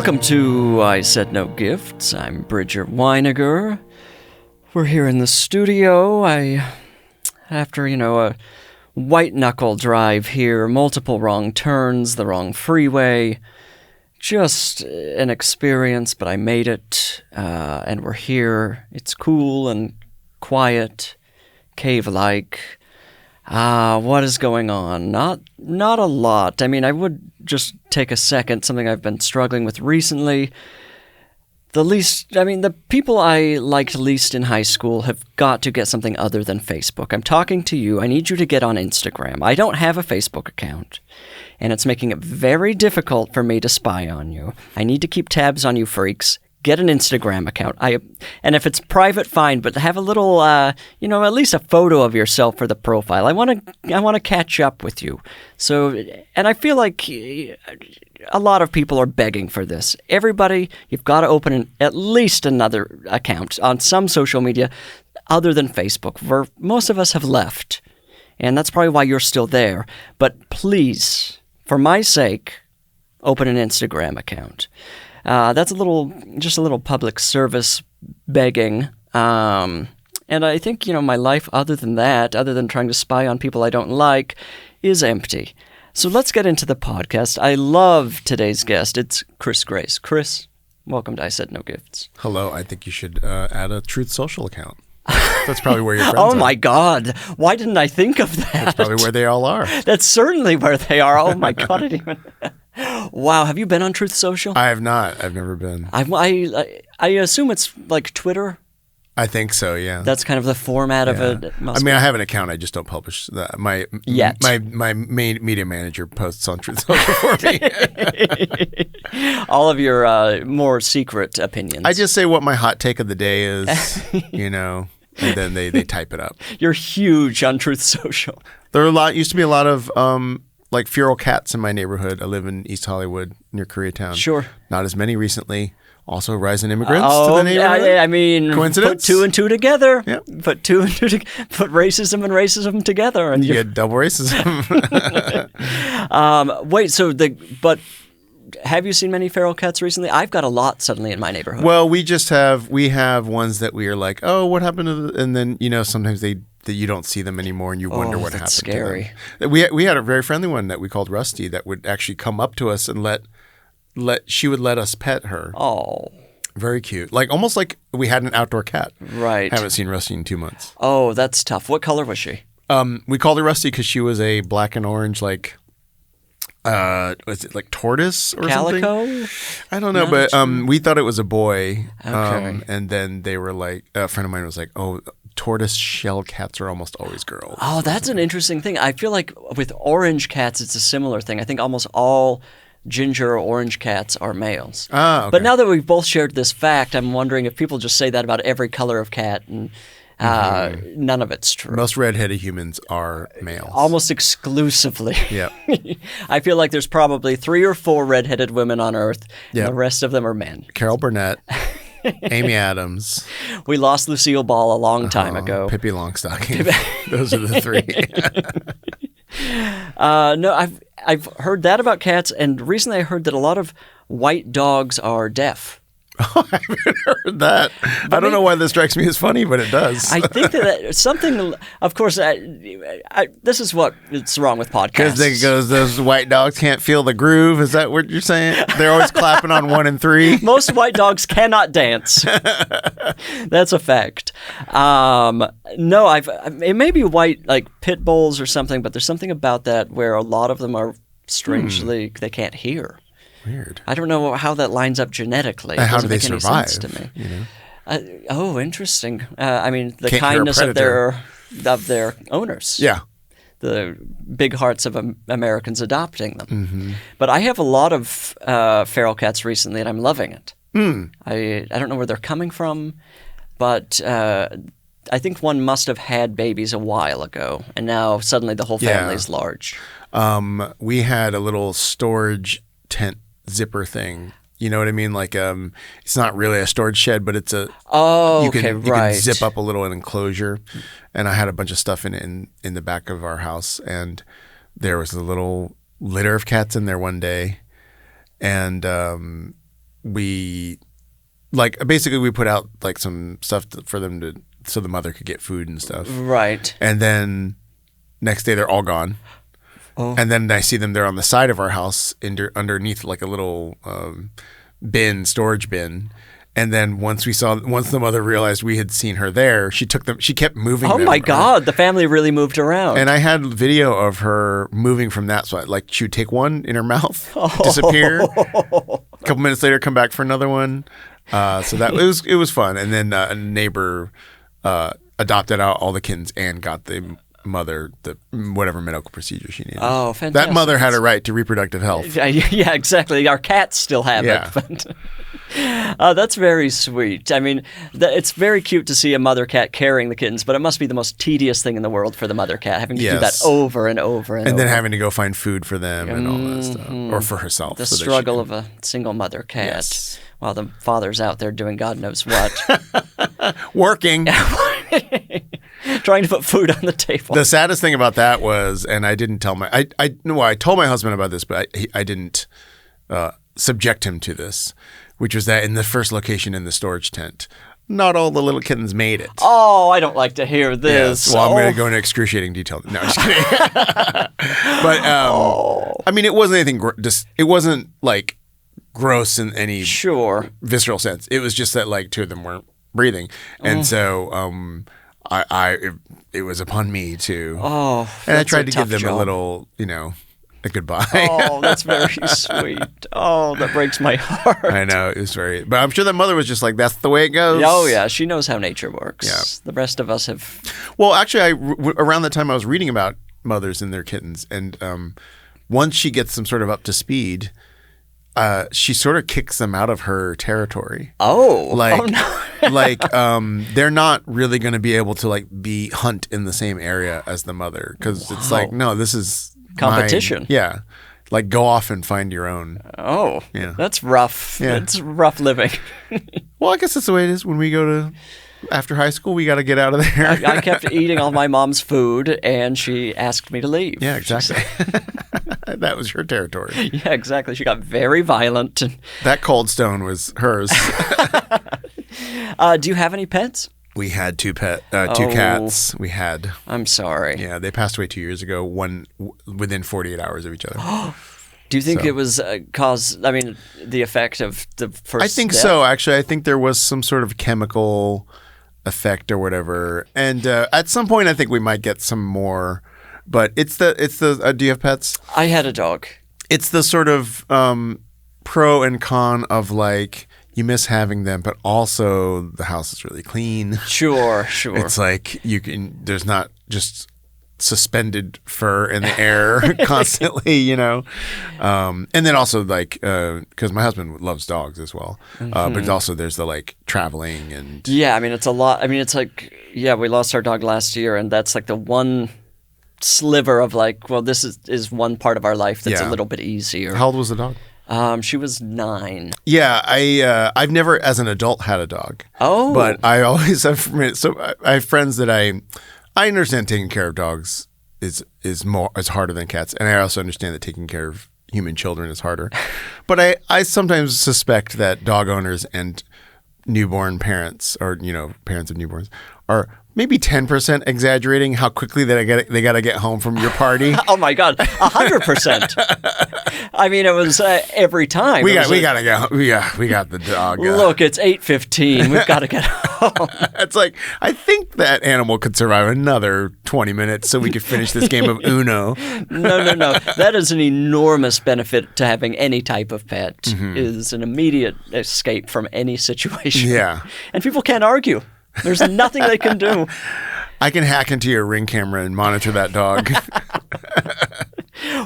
Welcome to I Said No Gifts. I'm Bridger Winegar. We're here in the studio. After a white-knuckle drive here, multiple wrong turns, the wrong freeway, just an experience, but I made it, and we're here. It's cool and quiet, cave-like. What is going on? Not a lot. I mean, I would just take a second, something I've been struggling with recently. The people I liked least in high school have got to get something other than Facebook. I'm talking to you. I need you to get on Instagram. I don't have a Facebook account, and it's making it very difficult for me to spy on you. I need to keep tabs on you freaks. Get an Instagram account. And if it's private, fine, but have a little, at least a photo of yourself for the profile. I want to catch up with you. So, and I feel like a lot of people are begging for this. Everybody, you've got to open at least another account on some social media other than Facebook, where most of us have left. And that's probably why you're still there. But please, for my sake, open an Instagram account. That's just a little public service begging. And I think, my life other than that, other than trying to spy on people I don't like, is empty. So let's get into the podcast. I love today's guest. It's Chris Grace. Chris, welcome to I Said No Gifts. Hello. I think you should add a Truth Social account. That's probably where your friends are. Oh my God. Why didn't I think of that? That's probably where they all are. That's certainly where they are. Oh my God. I didn't even... Wow, have you been on Truth Social? I have not. I've never been. I assume it's like Twitter. I think so. Yeah. That's kind of the format of it. I have an account. I just don't publish that. My main media manager posts on Truth Social for me. All of your more secret opinions. I just say what my hot take of the day is, and then they type it up. You're huge on Truth Social. Used to be a lot of like feral cats in my neighborhood. I live in East Hollywood near Koreatown. Sure. Not as many recently. Also, rising immigrants to the neighborhood. Yeah, I mean, coincidence? Put two and two together. Yep. Put racism and racism together, and you get double racism. But have you seen many feral cats recently? I've got a lot suddenly in my neighborhood. Well, we have ones that we are like, oh, what happened to and then sometimes that you don't see them anymore, and you wonder what happened. Scary. To them. We had a very friendly one that we called Rusty that would actually come up to us and she would let us pet her. Oh. Very cute. Almost like we had an outdoor cat. Right. Haven't seen Rusty in 2 months. Oh, that's tough. What color was she? We called her Rusty because she was a black and orange, was it like tortoise or Calico? something? I don't know, but we thought it was a boy. Okay. And then they were like, a friend of mine was like, oh, tortoise shell cats are almost always girls. Oh, that's an interesting thing. I feel like with orange cats, it's a similar thing. I think almost all ginger or orange cats are males. Ah, okay. But now that we've both shared this fact, I'm wondering if people just say that about every color of cat, and none of it's true. Most redheaded humans are males. Almost exclusively. Yeah. I feel like there's probably 3 or 4 redheaded women on Earth, and the rest of them are men. Carol Burnett, Amy Adams. We lost Lucille Ball a long time ago. Pippi Longstocking. Those are the 3. No, I've heard that about cats, and recently I heard that a lot of white dogs are deaf. Oh, I haven't heard that. I don't know why this strikes me as funny, but it does. I think that something, of course, this is what's wrong with podcasts. Because those white dogs can't feel the groove. Is that what you're saying? They're always clapping on 1 and 3. Most white dogs cannot dance. That's a fact. No, it may be white, like pit bulls or something, but there's something about that where a lot of them are strangely, they can't hear. Weird. I don't know how that lines up genetically. How do they survive? survive? Any sense to me. Interesting. The Can't kindness of their owners. Yeah. The big hearts of Americans adopting them. Mm-hmm. But I have a lot of feral cats recently, and I'm loving it. Mm. I don't know where they're coming from, but I think one must have had babies a while ago, and now suddenly the whole family's large. We had a little storage tent zipper thing. You know what I mean? It's not really a storage shed, but it's a you can zip up a little enclosure. And I had a bunch of stuff in the back of our house, and there was a little litter of cats in there one day, and we basically we put out like some stuff for them to so the mother could get food and stuff. Right. And then next day they're all gone. Oh. And then I see them there on the side of our house underneath like a little storage bin. And then once the mother realized we had seen her there, she kept moving. Oh my God, the family really moved around. And I had video of her moving from that side. Like she would take one in her mouth, disappear. A couple minutes later, come back for another one. So that it was fun. And then a neighbor adopted out all the kittens and got the mother whatever medical procedure she needed. Oh, fantastic. That mother had a right to reproductive health. Yeah, exactly. Our cats still have it. But, that's very sweet. I mean, it's very cute to see a mother cat carrying the kittens, but it must be the most tedious thing in the world for the mother cat, having to do that over and over and over. And then having to go find food for them and all that stuff. Or for herself. The struggle of a single mother cat while the father's out there doing God knows what. Working. Trying to put food on the table. The saddest thing about that was, and I didn't tell I told my husband about this, but I didn't subject him to this, which was that in the first location in the storage tent, not all the little kittens made it. Oh, I don't like to hear this. Yes. Well, I'm going to go into excruciating detail. No, I'm just kidding. But I mean, it wasn't anything. It wasn't like gross in any visceral sense. It was just that like two of them weren't breathing, and so it was upon me to. Oh, and I tried to give them a little, a goodbye. Oh, that's very sweet. Oh, that breaks my heart. I know, it was but I'm sure that mother was just like, that's the way it goes. Oh yeah, she knows how nature works. Yeah. The rest of us have. Well, actually, around the time I was reading about mothers and their kittens, and once she gets them sort of up to speed. She sort of kicks them out of her territory. Oh, no. They're not really going to be able to hunt in the same area as the mother because it's like, no, this is competition. Yeah, like go off and find your own. Oh, yeah, that's rough. Yeah. It's rough living. Well, I guess that's the way it is when we go to. After high school, we got to get out of there. I kept eating all my mom's food, and she asked me to leave. Yeah, exactly. That was her territory. Yeah, exactly. She got very violent. That cold stone was hers. Do you have any pets? We had two cats. We had. I'm sorry. Yeah, they passed away 2 years ago, one within 48 hours of each other. Do you think it was the effect of the first I think death? So, actually. I think there was some sort of chemical effect or whatever. And at some point, I think we might get some more. But it's the do you have pets? I had a dog. It's the sort of pro and con of like you miss having them, but also the house is really clean. Sure. It's like there's not just suspended fur in the air constantly, and then also like because my husband loves dogs as well, but also there's the like traveling and it's a lot. It's like we lost our dog last year, and that's like the one sliver of like, well, this is one part of our life that's a little bit easier. How old was the dog? She was 9. Yeah, I've never as an adult had a dog. Oh, but I always have. So I have friends that I understand taking care of dogs is harder than cats, and I also understand that taking care of human children is harder. But I sometimes suspect that dog owners and newborn parents, or parents of newborns, are maybe 10% exaggerating how quickly they got to get home from your party. Oh my God, 100%. It was every time. We got the dog. Look, it's 8:15. We've got to get home. It's like I think that animal could survive another 20 minutes, so we could finish this game of Uno. No. That is an enormous benefit to having any type of pet. Is an immediate escape from any situation. Yeah, and people can't argue. There's nothing they can do. I can hack into your Ring camera and monitor that dog.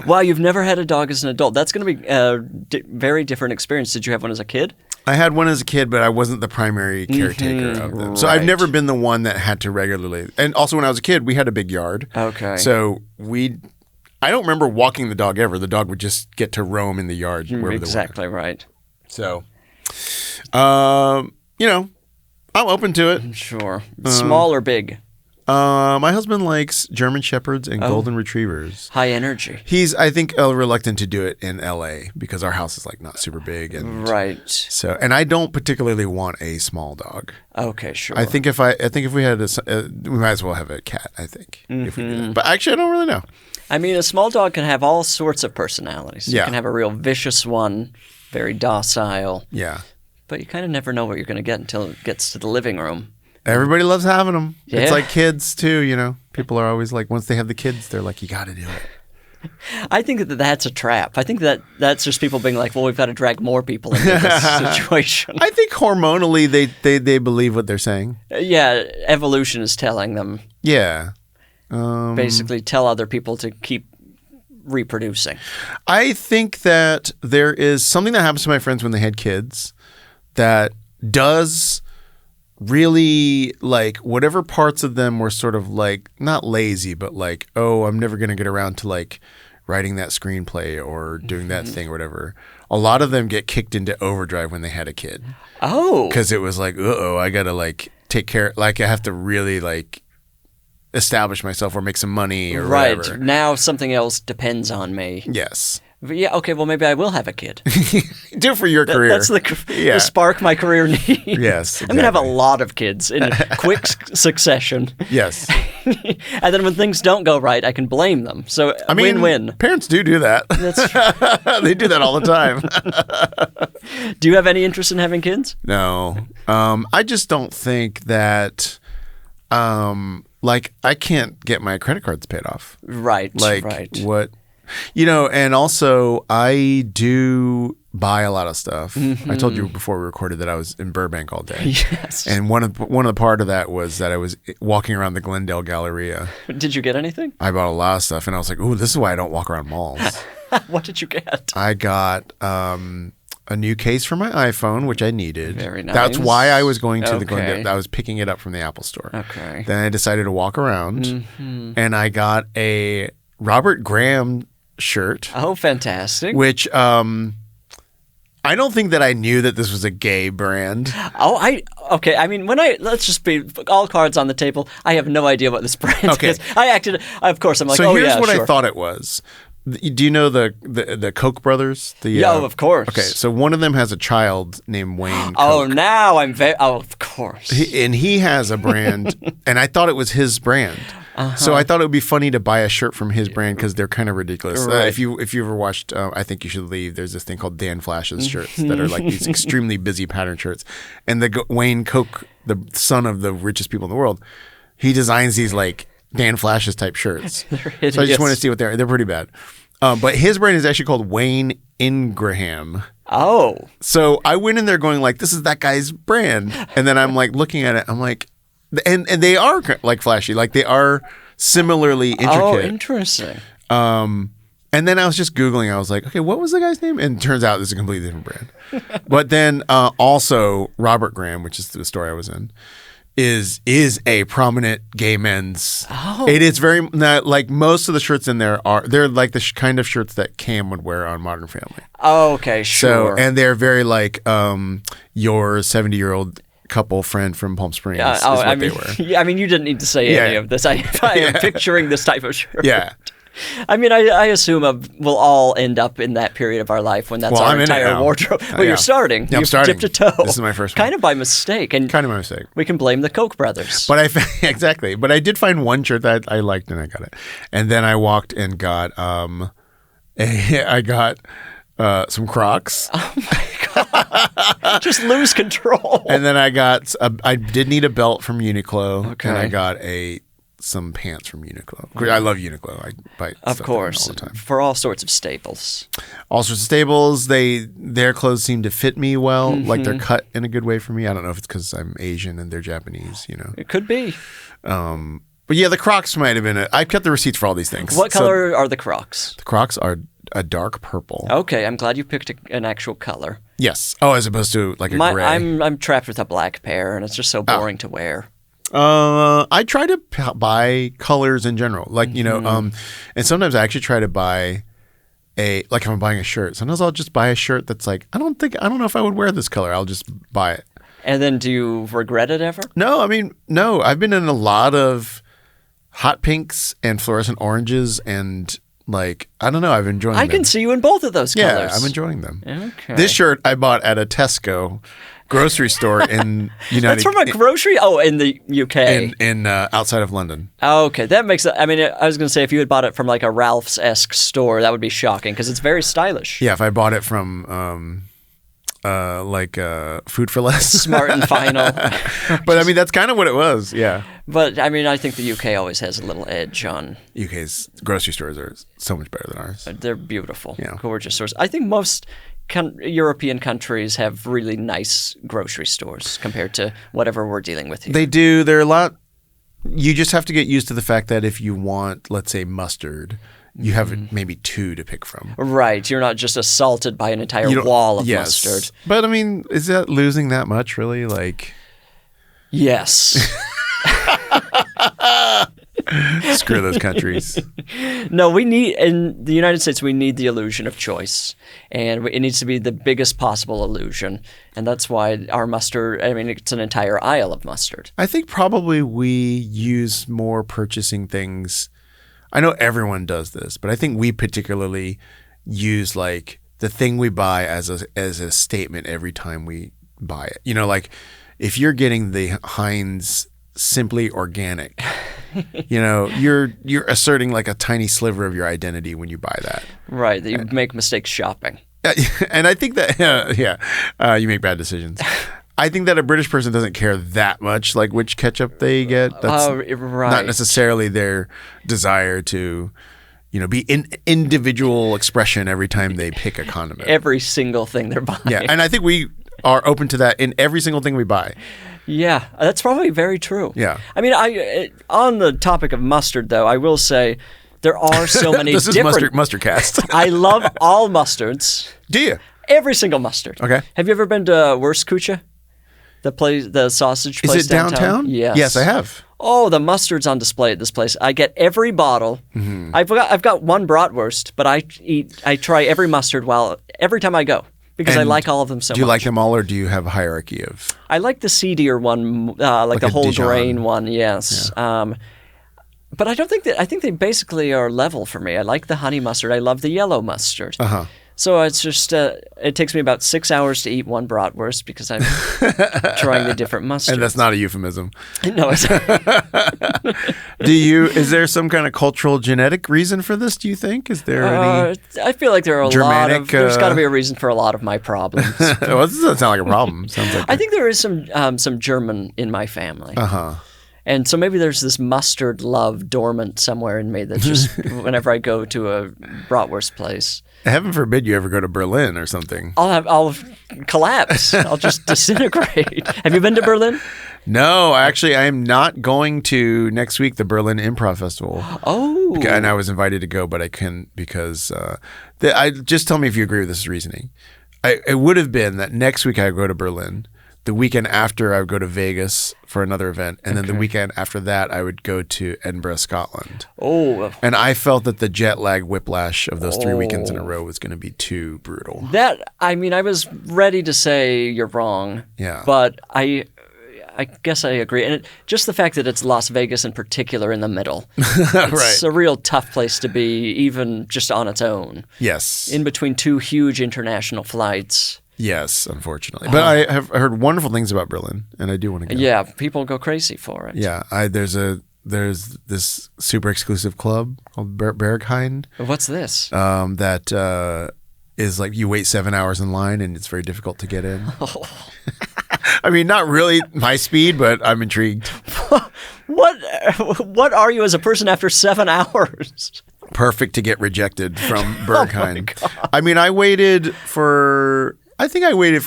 Wow, you've never had a dog as an adult. That's going to be a very different experience. Did you have one as a kid? I had one as a kid, but I wasn't the primary caretaker of them. So I've never been the one that had to regularly. And also when I was a kid, we had a big yard. Okay. So I don't remember walking the dog ever. The dog would just get to roam in the yard wherever exactly they were. Right. So, I'm open to it. Sure. Small or big? My husband likes German Shepherds and Golden Retrievers. High energy. He's, I think, reluctant to do it in LA because our house is like not super big. And so, and I don't particularly want a small dog. Okay, sure. I think if we had we might as well have a cat, I think. If we did. But actually, I don't really know. I mean, a small dog can have all sorts of personalities. You can have a real vicious one, very docile. Yeah. But you kind of never know what you're going to get until it gets to the living room. Everybody loves having them. Yeah. It's like kids, too, you know. People are always like, once they have the kids, they're like, you got to do it. I think that's a trap. I think that's just people being like, well, we've got to drag more people into this situation. I think hormonally they believe what they're saying. Yeah, evolution is telling them. Yeah. Basically tell other people to keep reproducing. I think that there is something that happens to my friends when they had kids that does really, like, whatever parts of them were sort of like not lazy, but like, oh, I'm never going to get around to like writing that screenplay or doing that thing or whatever. A lot of them get kicked into overdrive when they had a kid. Oh. Because it was like, I got to like take care, like I have to really like establish myself or make some money or whatever. Right. Now something else depends on me. Yes. But yeah, okay, well, maybe I will have a kid. Do it for your career. That's the spark my career needs. Yes, exactly. I'm going to have a lot of kids in quick succession. Yes. And then when things don't go right, I can blame them. So I mean, win-win. Parents do that. That's true. They do that all the time. Do you have any interest in having kids? No. I just don't think that... like, I can't get my credit cards paid off. Right, like, right. What... You know, and also I do buy a lot of stuff. I told you before we recorded that I was in Burbank all day. Yes. And one of the part of that was that I was walking around the Glendale Galleria. Did you get anything? I bought a lot of stuff, and I was like, "Ooh, this is why I don't walk around malls." What did you get? I got a new case for my iPhone, which I needed. Very nice. That's why I was going to the Glendale. I was picking it up from the Apple Store. Okay. Then I decided to walk around, and I got a Robert Graham shirt. Oh, fantastic. Which I don't think that I knew that this was a gay brand. Okay. I mean, let's just be all cards on the table. I have no idea what this brand is. I acted, of course, I'm like, so here's what sure. I thought it was. Do you know the Koch brothers? Of course. Okay, so one of them has a child named Wayne Koch. Oh, now I'm of course. He has a brand, and I thought it was his brand. So I thought it would be funny to buy a shirt from his brand because they're kind of ridiculous. Right. If you ever watched I Think You Should Leave, there's this thing called Dan Flash's shirts that are like these extremely busy pattern shirts. And the Wayne Koch, the son of the richest people in the world, he designs these like Dan Flash's type shirts. So I just want to see what they're pretty bad. But his brand is actually called Wayne Ingraham. Oh. So I went in there going like, this is that guy's brand. And then I'm like looking at it, I'm like, and they are like flashy, like they are similarly intricate. Oh, interesting. And then I was just Googling. I was like, okay, what was the guy's name? And it turns out it's a completely different brand. But then also Robert Graham, which is the store I was in, is a prominent gay men's. Oh. It is very like most of the shirts in there they're like the kind of shirts that Cam would wear on Modern Family. Oh, okay, sure. So and they're very like your 70-year-old couple friend from Palm Springs is what they were. I mean, you didn't need to say any of this. I am picturing this type of shirt. Yeah. I mean, I assume we'll all end up in that period of our life when that's our entire wardrobe. Well, you're starting. Yeah, I'm starting. Dipped a toe. This is my first one. Kind of by mistake. And kind of my mistake. We can blame the Koch brothers. But exactly. But I did find one shirt that I liked and I got it. And then I walked and got I got some Crocs. Oh my God. Just lose control. And then I did need a belt from Uniqlo. Okay. And I got some pants from Uniqlo. I love Uniqlo. I buy stuff all the time. For all sorts of staples. All sorts of staples. Their clothes seem to fit me well. Like they're cut in a good way for me. I don't know if it's because I'm Asian and they're Japanese, you know. It could be. But yeah, the Crocs might have been I kept the receipts for all these things. What color are the Crocs? The Crocs are a dark purple. Okay, I'm glad you picked an actual color. Yes. Oh, as opposed to like a gray. I'm trapped with a black pair, and it's just so boring to wear. I try to buy colors in general, like you know, and sometimes I actually try to buy if I'm buying a shirt. Sometimes I'll just buy a shirt that's like I don't know if I would wear this color. I'll just buy it. And then, do you regret it ever? No, I mean, no. I've been in a lot of hot pinks and fluorescent oranges and like, I don't know. I've enjoyed them. I can see you in both of those colors. Yeah, I'm enjoying them. Okay. This shirt I bought at a Tesco grocery store in United. That's from a grocery? Oh, in the UK. In outside of London. Oh, okay. That makes it. I mean, I was going to say if you had bought it from like a Ralph's-esque store, that would be shocking because it's very stylish. Yeah, if I bought it from Food for Less. Smart and Final. But I mean, that's kind of what it was. Yeah. But I mean, I think the UK always has a little edge on. UK's grocery stores are so much better than ours. They're beautiful, yeah. Gorgeous stores. I think most European countries have really nice grocery stores compared to whatever we're dealing with here. They do. They're a lot. You just have to get used to the fact that if you want, let's say, mustard, you have maybe 2 to pick from. Right. You're not just assaulted by an entire wall of mustard. But I mean, is that losing that much, really? Like, yes. Screw those countries. No, we need, in the United States, we need the illusion of choice. And it needs to be the biggest possible illusion. And that's why our mustard, I mean, it's an entire aisle of mustard. I think probably we use more purchasing things. I know everyone does this, but I think we particularly use like the thing we buy as a statement every time we buy it. You know, like if you're getting the Heinz Simply Organic, you know, you're asserting like a tiny sliver of your identity when you buy that. Right, that you make mistakes shopping. And I think that, you make bad decisions. I think that a British person doesn't care that much, like which ketchup they get. That's not necessarily their desire to, be in individual expression every time they pick a condiment. Every single thing they're buying. Yeah, and I think we are open to that in every single thing we buy. Yeah, that's probably very true. Yeah. I mean, on the topic of mustard, though, I will say there are so many this different... is mustard cast. I love all mustards. Do you? Every single mustard. Okay. Have you ever been to Wurstkuche? The sausage place. Is it downtown? Yes. Yes, I have. Oh, the mustard's on display at this place. I get every bottle. Mm-hmm. I've got one bratwurst, but I try every mustard every time I go because I like all of them so much. Do you like them all, or do you have a hierarchy of? I like the seedier one, like the whole Dijon grain one. Yes. Yeah. But I don't think that. I think they basically are level for me. I like the honey mustard. I love the yellow mustard. Uh-huh. So it's just it takes me about 6 hours to eat one bratwurst because I'm trying the different mustards. And that's not a euphemism. No, it's not. Is there some kind of cultural genetic reason for this, do you think? Is there any I feel like there are Germanic, there's got to be a reason for a lot of my problems. Well, this doesn't sound like a problem. Sounds like I think there is some German in my family. Uh-huh. And so maybe there's this mustard love dormant somewhere in me that just whenever I go to a bratwurst place. Heaven forbid you ever go to Berlin or something. I'll collapse. I'll just disintegrate. Have you been to Berlin? No, actually, I am not going to next week, the Berlin Improv Festival. Oh. And I was invited to go, but I couldn't because just tell me if you agree with this reasoning. It would have been that next week I would go to Berlin. The weekend after, I would go to Vegas for another event. And then the weekend after that, I would go to Edinburgh, Scotland. Oh. And I felt that the jet lag whiplash of those 3 weekends in a row was going to be too brutal. I was ready to say you're wrong. Yeah. But I guess I agree. And just the fact that it's Las Vegas in particular in the middle. It's a real tough place to be, even just on its own. Yes. In between 2 huge international flights. Yes, unfortunately. But I have heard wonderful things about Berlin, and I do want to go. Yeah, people go crazy for it. Yeah, there's this super exclusive club called Berghain. What's this? That is like you wait 7 hours in line, and it's very difficult to get in. Oh. I mean, not really my speed, but I'm intrigued. What are you as a person after 7 hours? Perfect to get rejected from Berghain. Oh, I mean, I waited for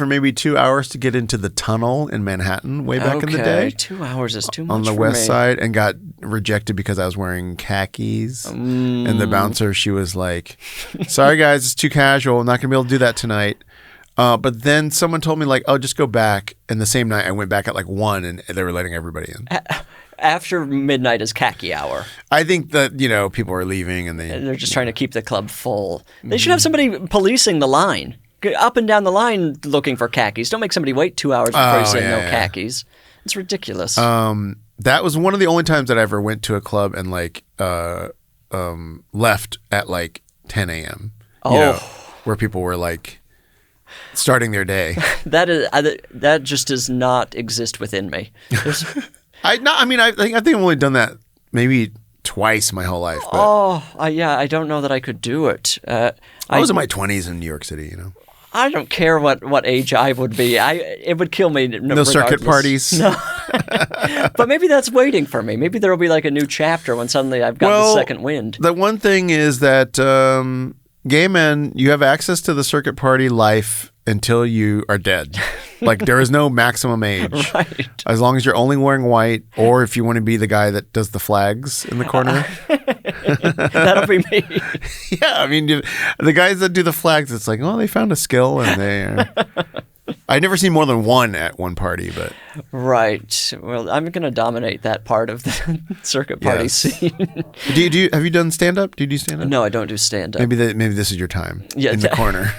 maybe 2 hours to get into the tunnel in Manhattan way back in the day. 2 hours is too much on the west side, and got rejected because I was wearing khakis. And the bouncer, she was like, "Sorry guys, it's too casual. I'm not gonna be able to do that tonight." But then someone told me like, "Oh, just go back." And the same night, I went back at like 1, and they were letting everybody in. After midnight is khaki hour. I think that people are leaving, and they're just trying to keep the club full. They should have somebody policing the line. Up and down the line looking for khakis. Don't make somebody wait 2 hours before you say no khakis. It's ridiculous. that was one of the only times that I ever went to a club and like left at like 10 a.m. You know, where people were like starting their day. That just does not exist within me. I think I've only done that maybe twice my whole life. But I don't know that I could do it. I was in my 20s in New York City, you know. I don't care what age I would be. It would kill me. No circuit parties. No. But maybe that's waiting for me. Maybe there will be like a new chapter when suddenly I've got the second wind. The one thing is that gay men, you have access to the circuit party life until you are dead. Like there is no maximum age. Right. As long as you're only wearing white, or if you want to be the guy that does the flags in the corner. That'll be me. Yeah, I mean, the guys that do the flags, it's like, oh, they found a skill, and they. I've never seen more than one at one party, but. Right. Well, I'm going to dominate that part of the circuit party scene. Have you done stand up? Do you do stand up? No, I don't do stand up. Maybe this is your time in the corner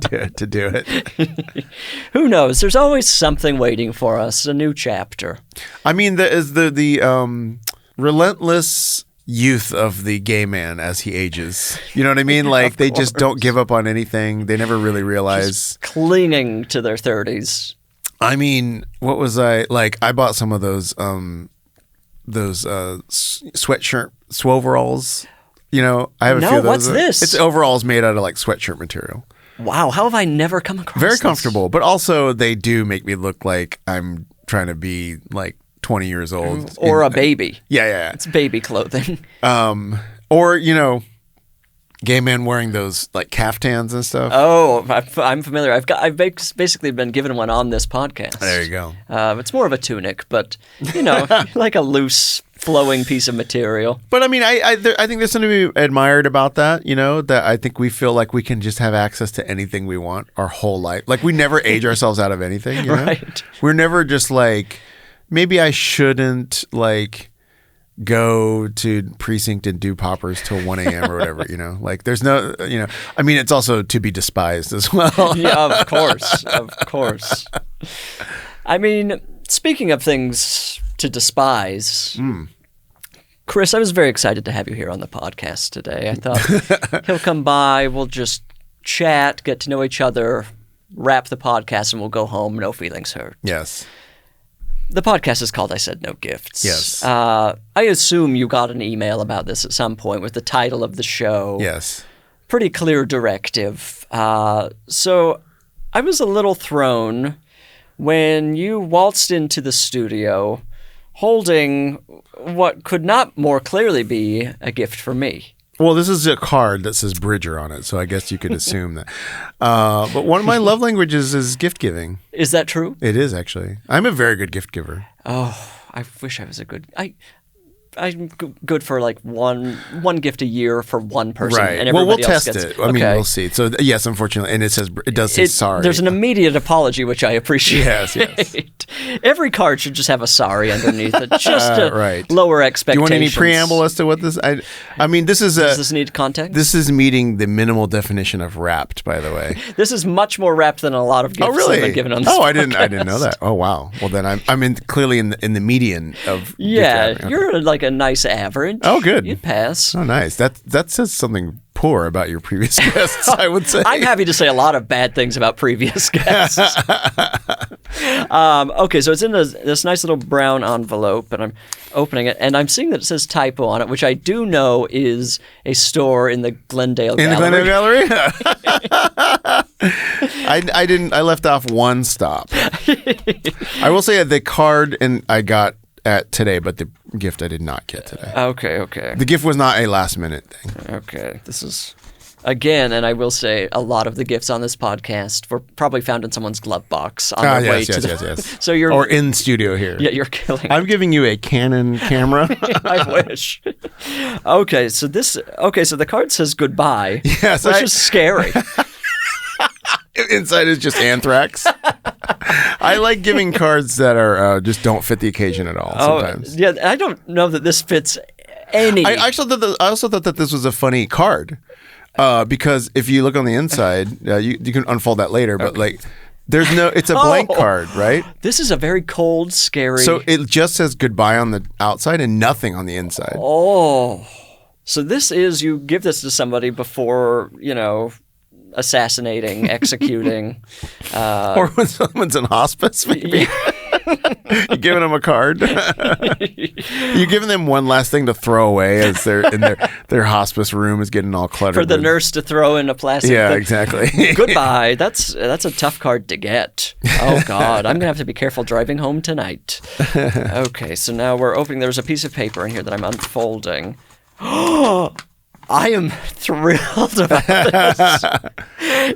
to do it. Who knows? There's always something waiting for us, a new chapter. I mean, the relentless youth of the gay man as he ages. You know what I mean? Like they just don't give up on anything. They never really realize. Just clinging to their 30s. I mean, what was I like? I bought some of those sweatshirt overalls. You know, I have a few of those. What's this? It's overalls made out of like sweatshirt material. Wow, how have I never come across Very this? comfortable, but also they do make me look like I'm trying to be like 20 years old. Or a baby. Yeah. It's baby clothing. Or, you know, gay men wearing those like caftans and stuff. Oh, I'm familiar. I've basically been given one on this podcast. There you go. It's more of a tunic, but, you know, like a loose flowing piece of material. But I mean, I think there's something to be admired about that, you know, that I think we feel like we can just have access to anything we want our whole life. Like we never age ourselves out of anything, you know? Right. We're never just like, maybe I shouldn't like go to precinct and do poppers till 1 a.m. or whatever, you know? Like there's no, you know, I mean, it's also to be despised as well. Yeah, of course. I mean, speaking of things to despise, Chris, I was very excited to have you here on the podcast today. I thought he'll come by, we'll just chat, get to know each other, wrap the podcast, and we'll go home, no feelings hurt. Yes. The podcast is called I Said No Gifts. Yes. I assume you got an email about this at some point with the title of the show. Yes. Pretty clear directive. So I was a little thrown when you waltzed into the studio holding what could not more clearly be a gift for me. Well, this is a card that says Bridger on it, so I guess you could assume that. But one of my love languages is gift giving. Is that true? It is, actually. I'm a very good gift giver. Oh, I wish I was a good... I'm good for like one gift a year for one person. Right. And well, we'll else test gets, it. I mean, we'll see. So yes, unfortunately, and it does say sorry. There's an immediate apology, which I appreciate. Yes. Every card should just have a sorry underneath it, just to lower expectations. Do you want any preamble as to what this? I mean, this is Does this need context? This is meeting the minimal definition of wrapped. By the way, this is much more wrapped than a lot of gifts I've been given on this podcast. I didn't know that. Oh wow. Well then I'm clearly in the median of. Yeah, you're like a nice average. Oh, good. You'd pass. Oh, nice. That says something poor about your previous guests, I would say. I'm happy to say a lot of bad things about previous guests. Okay, so it's in this nice little brown envelope, and I'm opening it, and I'm seeing that it says typo on it, which I do know is a store in the Glendale Gallery. In the Glendale Gallery? I left off one stop. I will say the card I got at today, but the gift I did not get today. Okay. The gift was not a last minute thing. Okay. This is, again, and I will say a lot of the gifts on this podcast were probably found in someone's glove box on their way to yes. So you're or in studio here. Yeah, you're killing. I'm giving you a Canon camera. I wish. Okay, so the card says goodbye. Yes, which is scary. Inside is just anthrax. I like giving cards that are just don't fit the occasion at all. Sometimes. Yeah, I don't know that this fits any. I also thought that this was a funny card because if you look on the inside, you can unfold that later. But like It's a blank card, right? This is a very cold, scary. So it just says goodbye on the outside and nothing on the inside. Oh. So this is, you give this to somebody before, assassinating, executing. Or when someone's in hospice, maybe. You're giving them a card. You're giving them one last thing to throw away as they're in their hospice room is getting all cluttered. For the nurse to throw in a plastic thing. Exactly. Goodbye. That's a tough card to get. Oh, God. I'm going to have to be careful driving home tonight. Okay, so now we're opening. There's a piece of paper in here that I'm unfolding. I am thrilled about this.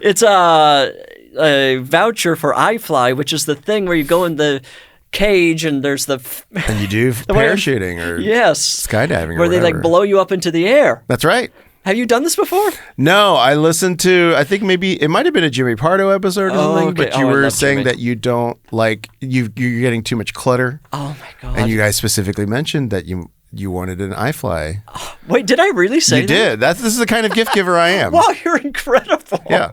It's a voucher for iFly, which is the thing where you go in the cage and there's the... And you do parachuting or skydiving or where they whatever. blow you up into the air. That's right. Have you done this before? No, I listened to, I think maybe, it might have been a Jimmy Pardo episode or something, but you were saying that you don't like, you're getting too much clutter. Oh my God. And you guys specifically mentioned that you wanted an iFly. Wait, did I really say that? You did. This is the kind of gift giver I am. Wow, you're incredible. Yeah.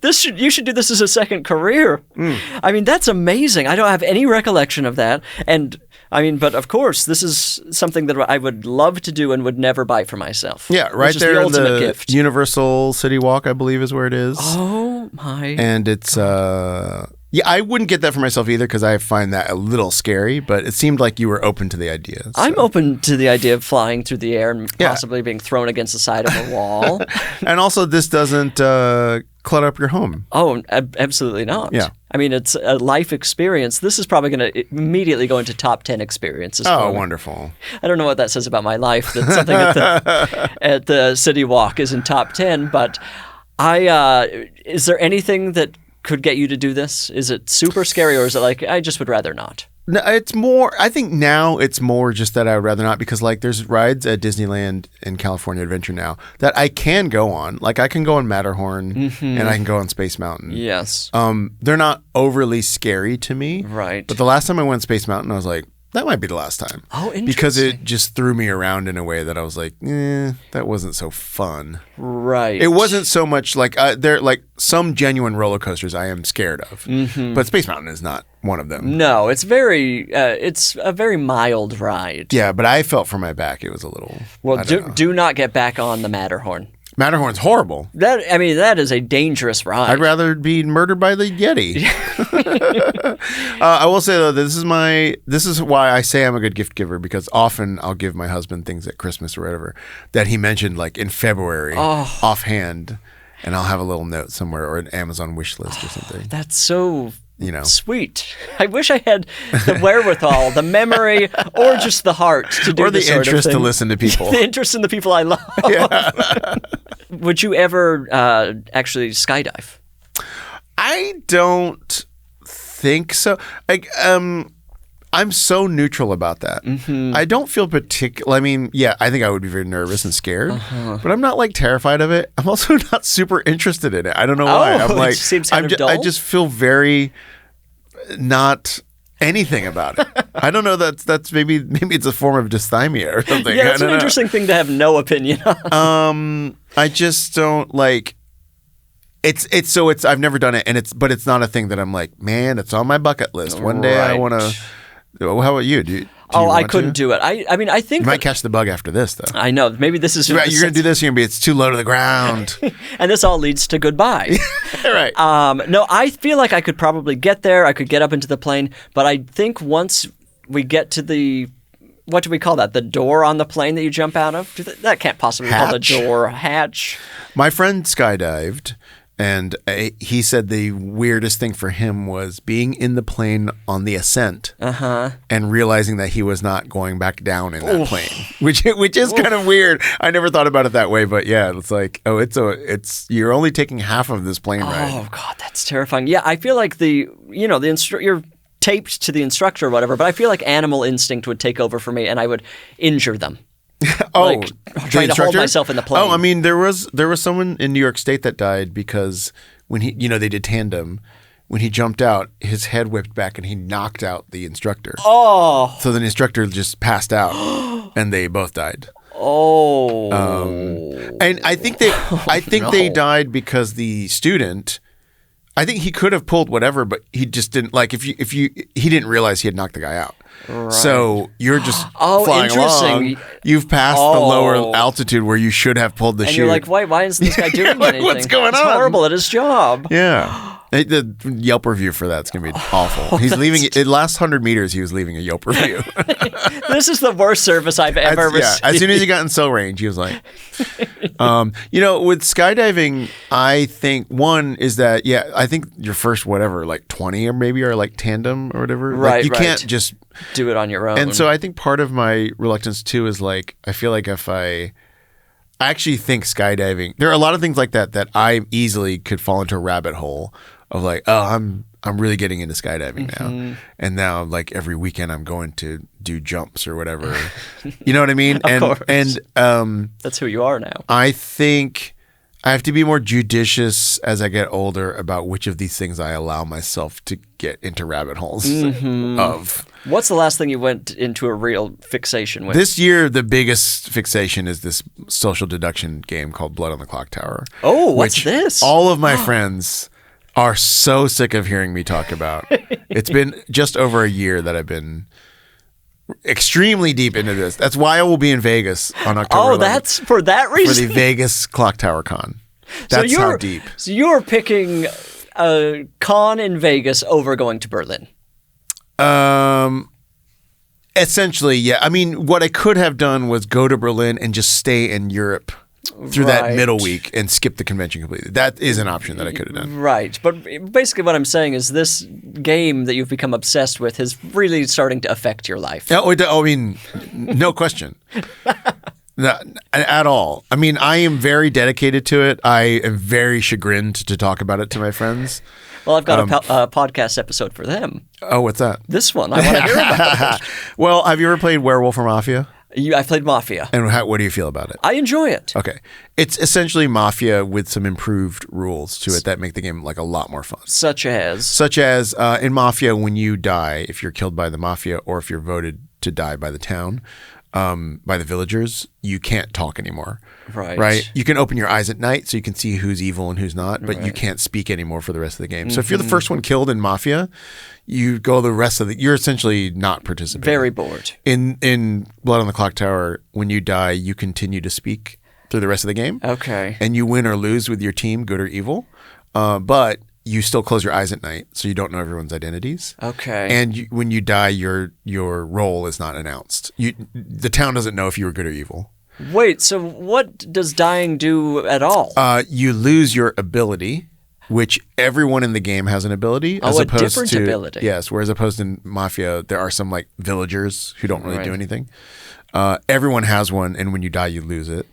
You should do this as a second career. I mean, that's amazing. I don't have any recollection of that. And I mean, but of course, this is something that I would love to do and would never buy for myself. Yeah, right there the in ultimate the gift. Universal City Walk, I believe is where it is. Oh my. And it's yeah, I wouldn't get that for myself either because I find that a little scary, but it seemed like you were open to the idea. So. I'm open to the idea of flying through the air and possibly being thrown against the side of a wall. And also, this doesn't clutter up your home. Oh, absolutely not. Yeah. I mean, it's a life experience. This is probably going to immediately go into top 10 experiences. Oh, wonderful. I don't know what that says about my life, that something at the City Walk is in top 10, but is there anything that could get you to do this? Is it super scary, or is it like, I just would rather not? No, it's more, I think now it's more just that I would rather not, because like there's rides at Disneyland and California Adventure now that I can go on. Like I can go on Matterhorn and I can go on Space Mountain. Yes. They're not overly scary to me. Right. But the last time I went Space Mountain, I was like, that might be the last time. Oh, interesting. Because it just threw me around in a way that I was like, that wasn't so fun. Right. It wasn't so much like there like some genuine roller coasters I am scared of, but Space Mountain is not one of them. No, it's a very mild ride. Yeah, but I felt for my back it was a little. Well, do not get back on the Matterhorn. Matterhorn's horrible. That is a dangerous ride. I'd rather be murdered by the Yeti. I will say though, this is why I say I'm a good gift giver, because often I'll give my husband things at Christmas or whatever that he mentioned like in February offhand, and I'll have a little note somewhere or an Amazon wish list or something. That's so sweet. I wish I had the wherewithal, the memory, or just the heart to do this sort of thing. Or the interest to listen to people. The interest in the people I love. Yeah. Would you ever actually skydive? I don't think so. I'm so neutral about that. I don't feel particular. I mean, yeah, I think I would be very nervous and scared, but I'm not like terrified of it. I'm also not super interested in it. I don't know why. I'm like, it seems kind of dull. I just feel very not anything about it. I don't know. That's maybe it's a form of dysthymia or something. Yeah, it's an interesting thing to have no opinion on. I just don't like. It's I've never done it, but it's not a thing that I'm like, man, it's on my bucket list. One day I want to. How about you? Do you I couldn't do it. I mean, I think you might catch the bug after this, though. I know. Maybe this is you're going to do this. You're going to be. It's too low to the ground, and this all leads to goodbye. Right. No, I feel like I could probably get there. I could get up into the plane, but I think once we get to the, what do we call that? The door on the plane that you jump out of? That can't possibly be called a door. A hatch. My friend skydived. And he said the weirdest thing for him was being in the plane on the ascent and realizing that he was not going back down in that plane, which is kind of weird. I never thought about it that way, but yeah, it's like, you're only taking half of this plane ride. Oh God, that's terrifying. Yeah, I feel like you're taped to the instructor or whatever, but I feel like animal instinct would take over for me, and I would injure them. Trying to hold myself in the plane. Oh, I mean, there was someone in New York State that died because when he, they did tandem. When he jumped out, his head whipped back and he knocked out the instructor. Oh! So the instructor just passed out, and they both died. Oh! And I think they died because the student. I think he could have pulled whatever, but he just didn't. Like he didn't realize he had knocked the guy out. Right. So you're just flying along. You've passed the lower altitude where you should have pulled the chute. And you're like, why isn't this guy doing anything? What's going on? He's horrible at his job. Yeah. The Yelp review for that's going to be awful. He's leaving it last 100 meters. He was leaving a Yelp review. This is the worst service I've ever received. As soon as he got in cell range, he was like, with skydiving, I think one is that, I think your first whatever, like 20 or maybe are like tandem or whatever. Right. Like, you can't just do it on your own. And so I think part of my reluctance too is like, I feel like if I actually think skydiving, there are a lot of things like that I easily could fall into a rabbit hole of like, oh, I'm really getting into skydiving now. And now like every weekend I'm going to do jumps or whatever. You know what I mean? Of course. And that's who you are now. I think I have to be more judicious as I get older about which of these things I allow myself to get into rabbit holes of. What's the last thing you went into a real fixation with? This year, the biggest fixation is this social deduction game called Blood on the Clocktower. Oh, what's this? All of my friends are so sick of hearing me talk about. It's been just over a year that I've been extremely deep into this. That's why I will be in Vegas on October 11th. That's for that reason? For the Vegas Clocktower Con. That's how deep. So you're picking a con in Vegas over going to Berlin? Essentially, yeah. I mean, what I could have done was go to Berlin and just stay in Europe through that middle week and skip the convention completely. That is an option that I could have done. Right. But basically what I'm saying is this game that you've become obsessed with is really starting to affect your life. I mean, no question. Not at all. I mean, I am very dedicated to it. I am very chagrined to talk about it to my friends. Well, I've got a podcast episode for them. Oh, what's that? This one. I want to hear about it. Well, have you ever played Werewolf or Mafia? I played Mafia. And what do you feel about it? I enjoy it. Okay. It's essentially Mafia with some improved rules to it that make the game like a lot more fun. Such as? In Mafia, when you die, if you're killed by the Mafia or if you're voted to die by the town, by the villagers, you can't talk anymore. Right. You can open your eyes at night so you can see who's evil and who's not, but you can't speak anymore for the rest of the game. So if you're the first one killed in Mafia, you go the rest of you're essentially not participating. Very bored. In Blood on the Clocktower, when you die, you continue to speak through the rest of the game. Okay. And you win or lose with your team, good or evil. But you still close your eyes at night, so you don't know everyone's identities. Okay. And when you die, your role is not announced. The town doesn't know if you were good or evil. Wait, so what does dying do at all? You lose your ability, which everyone in the game has an ability. A different ability. Yes, whereas opposed in Mafia, there are some like villagers who don't really do anything. Everyone has one, and when you die, you lose it.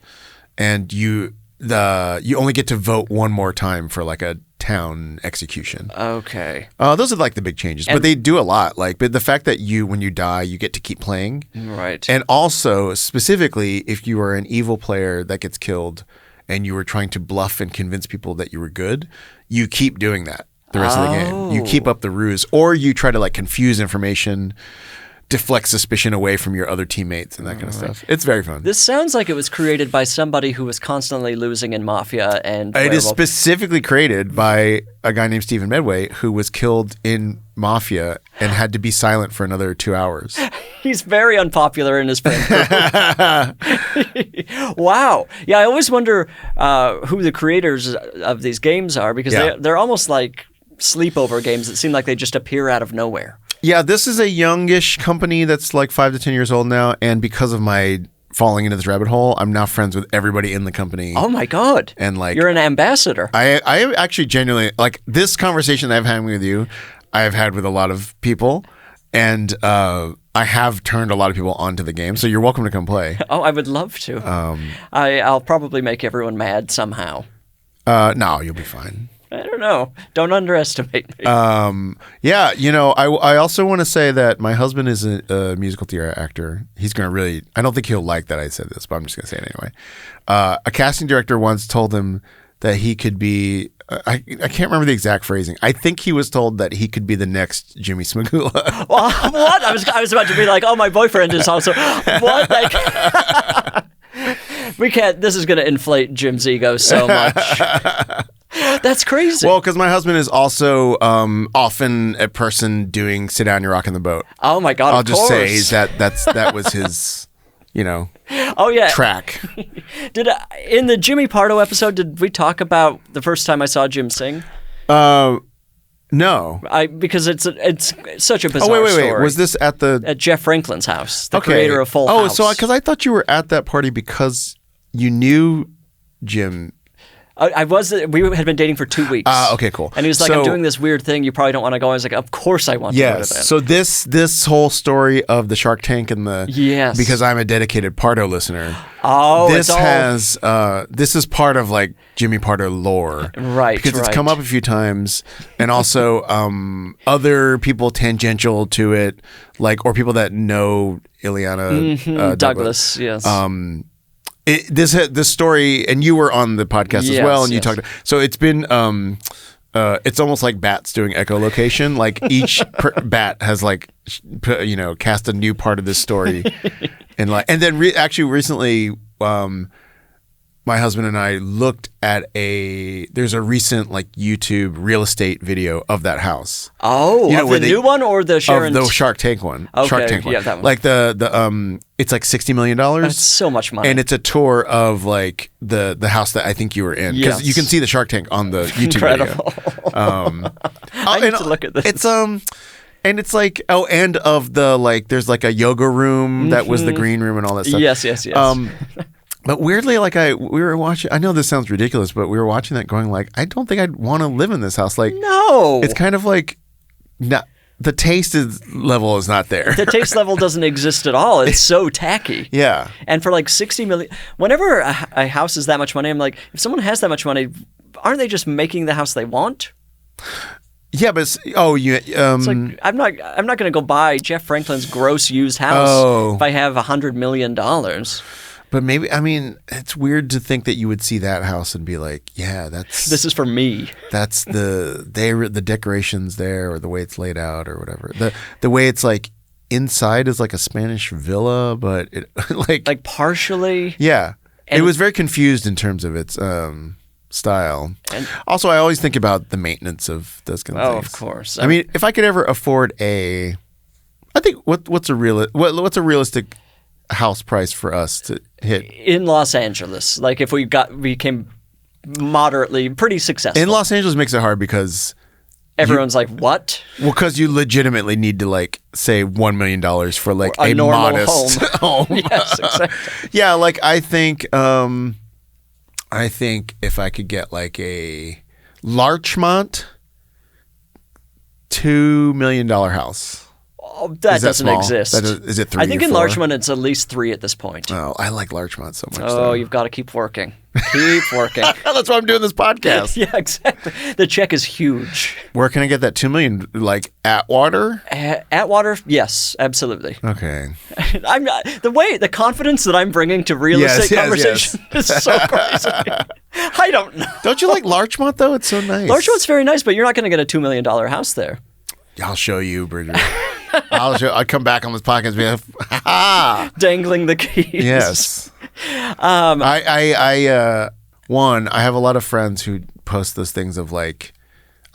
And you only get to vote one more time for like a town execution. Okay. Those are like the big changes, but they do a lot. But the fact that when you die, you get to keep playing. Right. And also, specifically, if you are an evil player that gets killed and you were trying to bluff and convince people that you were good, you keep doing that the rest of the game. You keep up the ruse, or you try to like confuse information, deflect suspicion away from your other teammates and that kind of stuff. It's very fun. This sounds like it was created by somebody who was constantly losing in Mafia and Werewolf. It is specifically created by a guy named Stephen Medway who was killed in Mafia and had to be silent for another 2 hours. He's very unpopular in his friend group. Wow. Yeah, I always wonder who the creators of these games are because they're almost like sleepover games that seem like they just appear out of nowhere. Yeah, this is a youngish company that's like 5 to 10 years old now, and because of my falling into this rabbit hole, I'm now friends with everybody in the company. Oh my God. And like you're an ambassador. I actually genuinely like this conversation that I've had with you, I have had with a lot of people, and I have turned a lot of people onto the game, so you're welcome to come play. Oh, I would love to. I'll probably make everyone mad somehow. No, you'll be fine. I don't know. Don't underestimate me. Yeah, I also want to say that my husband is a musical theater actor. He's going to really, I don't think he'll like that I said this, but I'm just going to say it anyway. A casting director once told him that he could be, I can't remember the exact phrasing. I think he was told that he could be the next Jimmy Smagula. What? I was about to be like, oh, my boyfriend is also, what? Like, we can't, this is going to inflate Jim's ego so much. That's crazy. Well, because my husband is also often a person doing sit down, you're rocking the boat. Oh my God! I'll just say that was his, Oh yeah. track. In the Jimmy Pardo episode, did we talk about the first time I saw Jim sing? No. Because it's such a bizarre story. Wait. Was this at Jeff Franklin's house, the creator of Full House? Oh, so because I thought you were at that party because you knew Jim. I was. We had been dating for 2 weeks. Okay, cool. And he was like, I'm doing this weird thing. You probably don't want to go. I was like, of course I want to go to that. So this whole story of the Shark Tank and the because I'm a dedicated Pardo listener. Oh, this is part of like Jimmy Pardo lore, right? Because it's come up a few times, and also other people tangential to it, or people that know Ileana Douglas. Yes. This story, and you were on the podcast as well, and you talked. So it's been, it's almost like bats doing echolocation. Like each bat has cast a new part of this story, and then recently, my husband and I looked at there's a recent YouTube real estate video of that house. Oh, the new one or the Sharon? Of the Shark Tank one. Okay, Shark Tank one. Yeah, that one. Like it's like $60 million. That's so much money. And it's a tour of the house that I think you were in. Because you can see the Shark Tank on the YouTube Incredible. video. I need to look at this. It's and it's like and of the there's a yoga room that was the green room and all that stuff. Yes. But weirdly, we were watching. I know this sounds ridiculous, but we were watching that, going I don't think I'd want to live in this house. No, it's kind of the taste level is not there. The taste level doesn't exist at all. It's so tacky. Yeah. And for $60 million, whenever a house is that much money, I'm like, if someone has that much money, aren't they just making the house they want? Yeah, but it's I'm not going to go buy Jeff Franklin's gross used house if I have $100 million. But maybe, it's weird to think that you would see that house and be like, yeah, this is for me. That's the decorations there, or the way it's laid out, or whatever. The way it's inside is like a Spanish villa, but it partially. Yeah, it was very confused in terms of its style. And also, I always think about the maintenance of those kind of things. Oh, of course. If I could ever afford I think what's a realistic house price for us to hit in Los Angeles? If we became moderately pretty successful in Los Angeles, makes it hard because everyone's like, what? Well, because you legitimately need to say $1 million for a modest home. Yes, exactly. Yeah, I think if I could get a Larchmont $2 million house. Oh, that doesn't exist. Is it 3 I think or in 4? Larchmont it's at least 3 at this point. Oh, I like Larchmont so much. Oh, you've got to keep working. Keep working. That's why I'm doing this podcast. Yeah, exactly. The check is huge. Where can I get that $2 million? Atwater? Atwater? Yes, absolutely. Okay. I'm not the confidence that I'm bringing to real estate conversation is so crazy. I don't know. Don't you like Larchmont though? It's so nice. Larchmont's very nice, but you're not going to get a $2 million house there. I'll show you, Bridger. I'll come back on this podcast and be like, ha! Dangling the keys. Yes. I have a lot of friends who post those things of I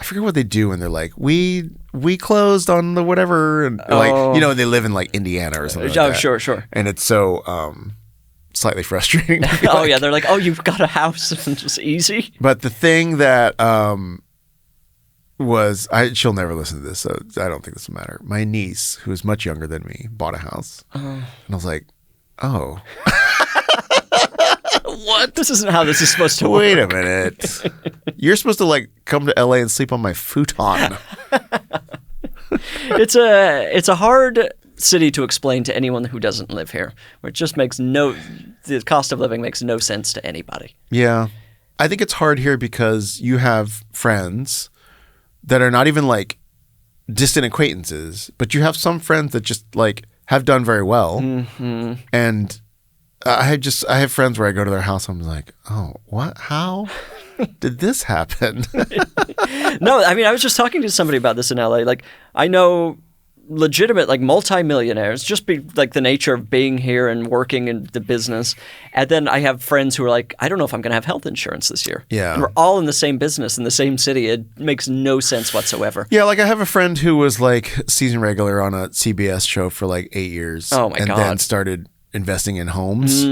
forget what they do, and they're like, we closed on the whatever, and they live in Indiana or something like that. Sure. And it's so slightly frustrating. Yeah, they're like, you've got a house and it's easy. But the thing that she'll never listen to this, so I don't think this will matter. My niece, who is much younger than me, bought a house. And I was like, oh. What? This isn't how this is supposed to work. Wait a minute. You're supposed to come to LA and sleep on my futon. It's a hard city to explain to anyone who doesn't live here, where it just the cost of living makes no sense to anybody. Yeah. I think it's hard here because you have friends that are not even distant acquaintances, but you have some friends that just have done very well. Mm-hmm. And I have friends where I go to their house, I'm like, oh, what? How did this happen? No, I was just talking to somebody about this in LA. I know legitimate, like, multimillionaires, just be like the nature of being here and working in the business. And then I have friends who are like, I don't know if I'm going to have health insurance this year. Yeah. And we're all in the same business in the same city. It makes no sense whatsoever. Yeah, like I have a friend who was like season regular on a CBS show for like 8 years. Oh my God. And then started investing in homes.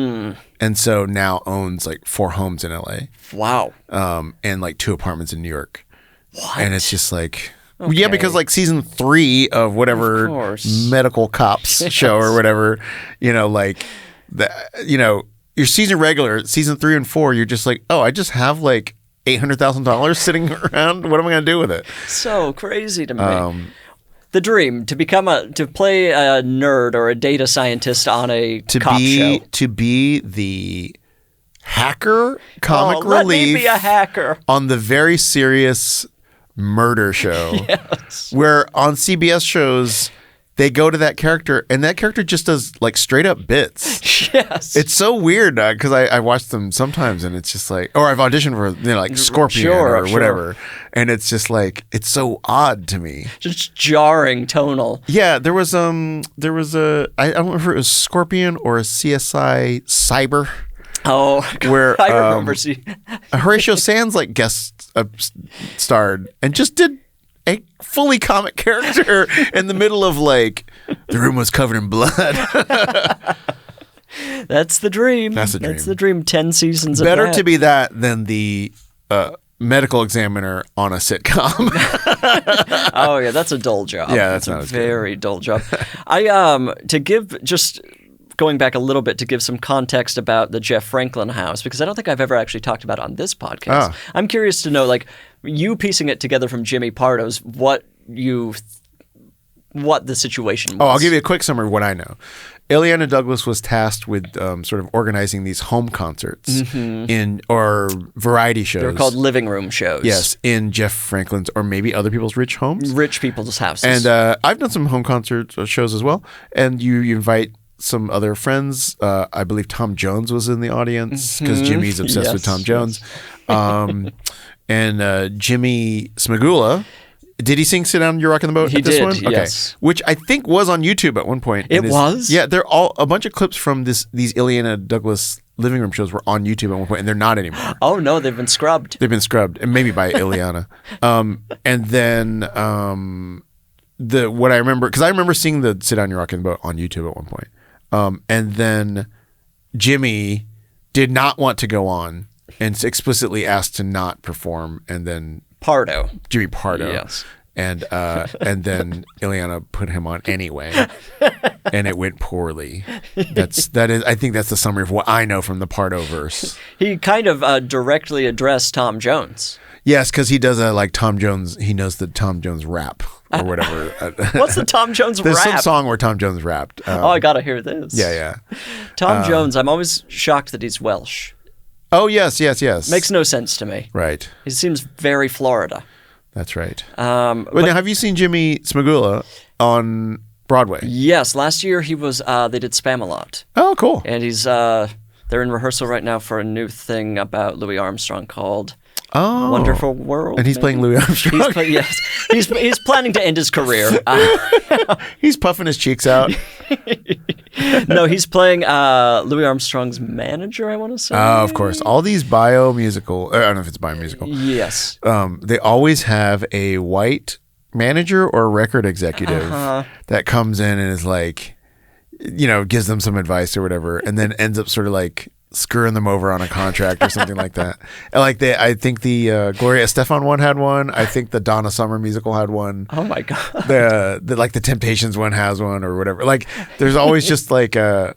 And so now owns like 4 homes in LA. Wow. And like 2 apartments in New York. What? And it's just like, Okay. yeah, because like season 3 of whatever medical cops show or whatever, like your season regular, season 3 and 4, you're just like, oh, I just have like $800,000 sitting around. What am I going to do with it? So crazy to me. The dream to play a nerd or a data scientist on a cop show. To be the hacker, comic relief. Let me be a hacker on the very serious murder show. Yes. Where on CBS shows they go to that character and that character just does like straight up bits. Yes. It's so weird because I watch them sometimes and it's just like, or I've auditioned for like Scorpion or whatever. And it's just like, it's so odd to me. Just jarring tonal. Yeah, there was I don't remember if it was Scorpion or a CSI Cyber. Oh, where I remember. Horatio Sands like guest starred and just did a fully comic character in the middle of like the room was covered in blood. That's the dream. That's the dream. 10 seasons. Better of that. to be that than the medical examiner on a sitcom. Oh yeah, that's a dull job. Yeah, that's not a very dull job. Going back a little bit to give some context about the Jeff Franklin house, because I don't think I've ever actually talked about it on this podcast. I'm curious to know, like, you piecing it together from Jimmy Pardo's, what the situation was. Oh, I'll give you a quick summary of what I know. Ileana Douglas was tasked with sort of organizing these home concerts or variety shows. They're called living room shows. Yes, in Jeff Franklin's or maybe other people's rich homes. Rich people's houses. And I've done some home concert shows as well. And you invite some other friends. I believe Tom Jones was in the audience because Jimmy's obsessed with Tom Jones. And Jimmy Smagula. Did he sing "Sit Down, You're Rocking the Boat"? He at this did, one? Okay. yes. Which I think was on YouTube at one point. It was? Yeah, they're all a bunch of clips from these Ileana Douglas living room shows were on YouTube at one point, and they're not anymore. Oh no, they've been scrubbed. They've been scrubbed, and maybe by Ileana. And then what I remember, because I remember seeing the "Sit Down, You're Rocking the Boat" on YouTube at one point. And then Jimmy did not want to go on and explicitly asked to not perform, and then Jimmy Pardo. Yes. And then Ileana put him on anyway, and it went poorly. I think that's the summary of what I know from the Pardo-verse. He kind of directly addressed Tom Jones. Yes, because he does like Tom Jones. He knows the Tom Jones rap or whatever. What's the Tom Jones There's rap? some song where Tom Jones rapped. I gotta hear this. Yeah. Tom Jones. I'm always shocked that he's Welsh. Oh yes. Makes no sense to me. Right. He seems very Florida. That's right. But now, have you seen Jimmy Smagula on Broadway? Yes, last year he was. They did Spamalot. Oh, cool. And he's. They're in rehearsal right now for a new thing about Louis Armstrong called Wonderful World. And he's playing Louis Armstrong. Yes, he's planning to end his career. He's puffing his cheeks out. No, he's playing Louis Armstrong's manager, I want to say. Oh, of course. All these bio-musical, I don't know if it's bio-musical. Yes. They always have a white manager or record executive that comes in and is like, gives them some advice or whatever, and then ends up sort of like screwing them over on a contract or something like that. And like I think the Gloria Estefan one had one. I think the Donna Summer musical had one. Oh my god. The Temptations one has one or whatever. Like there's always just like the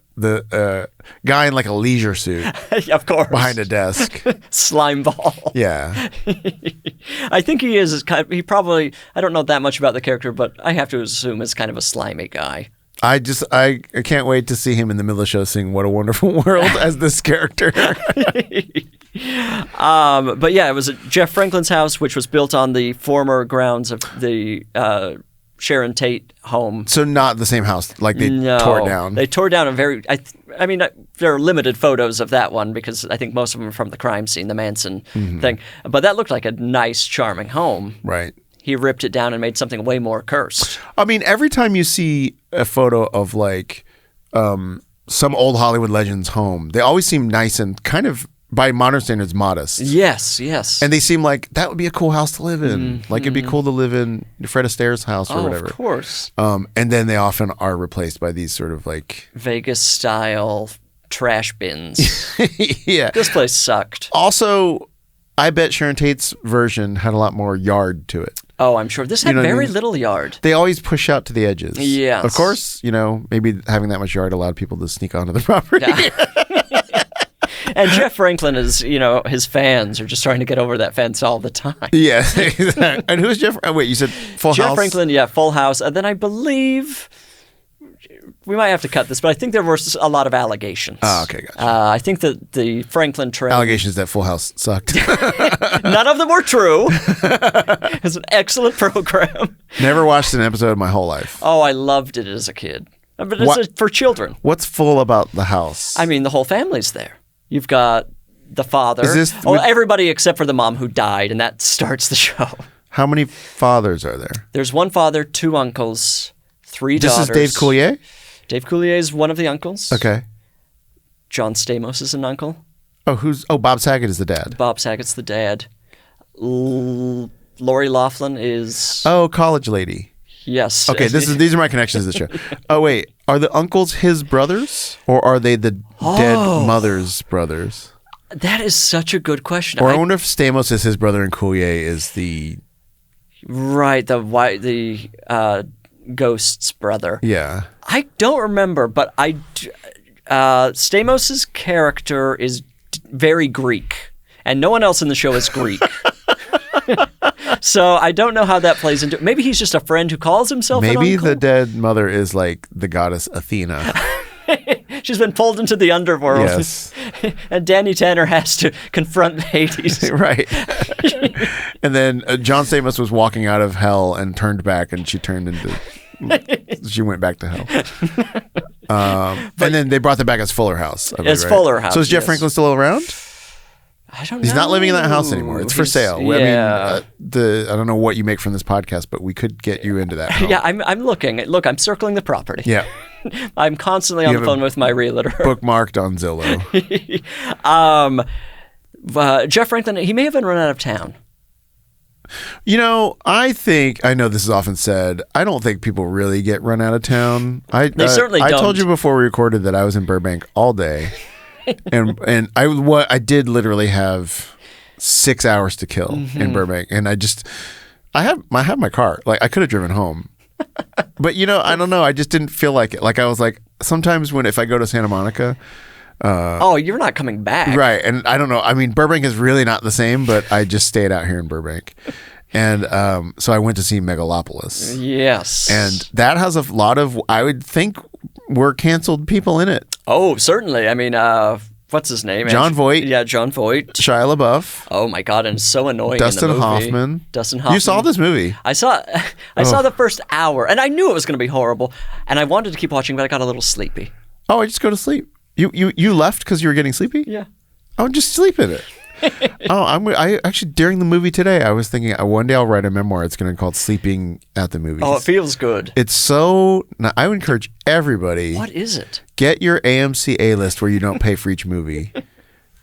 guy in like a leisure suit, of course, behind a desk, slime ball. Yeah. I think he is. He probably. I don't know that much about the character, but I have to assume it's kind of a slimy guy. I can't wait to see him in the middle of the show sing "What a Wonderful World" as this character. But yeah, it was at Jeff Franklin's house, which was built on the former grounds of the Sharon Tate home. So not the same house, like they tore it down. They tore down a very. I mean, there are limited photos of that one because I think most of them are from the crime scene, the Manson thing. But that looked like a nice, charming home. Right. he ripped it down and made something way more cursed. I mean, every time you see a photo of like some old Hollywood legend's home, they always seem nice and kind of, by modern standards, modest. Yes, yes. And they seem like that would be a cool house to live in. Mm-hmm. Like it'd be cool to live in Fred Astaire's house or whatever. Of course. And then they often are replaced by these sort of like Vegas-style trash bins. Yeah. This place sucked. Also, I bet Sharon Tate's version had a lot more yard to it. Oh, I'm sure. This had very little yard. They always push out to the edges. Yes. Of course, maybe having that much yard allowed people to sneak onto the property. Yeah. And Jeff Franklin is, his fans are just trying to get over that fence all the time. Yeah. And who's Jeff? Oh, wait, you said Full House? Jeff Franklin, yeah, Full House. And then I believe... We might have to cut this, but I think there were a lot of allegations. Oh, okay, gotcha. I think that the Franklin train... Allegations that Full House sucked. None of them were true. It's an excellent program. Never watched an episode in my whole life. Oh, I loved it as a kid. But it's for children. What's full about the house? I mean, the whole family's there. You've got the father. Everybody except for the mom who died, and that starts the show. How many fathers are there? There's one father, 2 uncles, 3 daughters. This is Dave Coulier? Dave Coulier is one of the uncles. Okay. John Stamos is an uncle. Bob Saget is the dad. Bob Saget's the dad. Lori Loughlin is... Oh, college lady. Yes. Okay, these are my connections to the show. Oh, wait. Are the uncles his brothers? Or are they the dead mother's brothers? That is such a good question. Or I wonder if Stamos is his brother and Coulier is the... Right, the ghost's brother. Yeah. I don't remember, but Stamos's character is very Greek, and no one else in the show is Greek. So I don't know how that plays into it. Maybe he's just a friend who calls himself an uncle? The dead mother is like the goddess Athena. She's been pulled into the underworld. Yes. And Danny Tanner has to confront Hades. Right. And then John Stamos was walking out of hell and turned back, and she went back to hell. And then they brought them back as Fuller House. As Fuller House. So is Jeff Franklin still around? I don't know. He's not living in that house anymore. It's for sale. Yeah. I mean, I don't know what you make from this podcast, but we could get you into that home. Yeah, I'm looking. Look, I'm circling the property. Yeah. I'm constantly on the phone with my realtor. Bookmarked on Zillow. Jeff Franklin, he may have been run out of town. I know this is often said, I don't think people really get run out of town. They certainly don't. I told you before we recorded that I was in Burbank all day. and I did literally have 6 hours to kill in Burbank. And I have my car. Like, I could have driven home. But, I don't know. I just didn't feel like it. Like, I was like, sometimes if I go to Santa Monica... you're not coming back. Right. And I don't know. I mean, Burbank is really not the same, but I just stayed out here in Burbank. And so I went to see Megalopolis. Yes. And that has a lot of, I would think, were canceled people in it. Oh, certainly. I mean, what's his name? Jon Voight. Yeah, Jon Voight. Shia LaBeouf. Oh my God, and it's so annoying. Dustin in the movie. Hoffman. Dustin Hoffman. You saw this movie. I saw the first hour, and I knew it was going to be horrible, and I wanted to keep watching, but I got a little sleepy. Oh, I just go to sleep. You left because you were getting sleepy? Yeah. Oh, just sleep in it. I actually, during the movie today, I was thinking one day I'll write a memoir. It's going to be called Sleeping at the Movies. Oh, it feels good. It's so... Now, I would encourage everybody... What is it? Get your AMC A-list where you don't pay for each movie.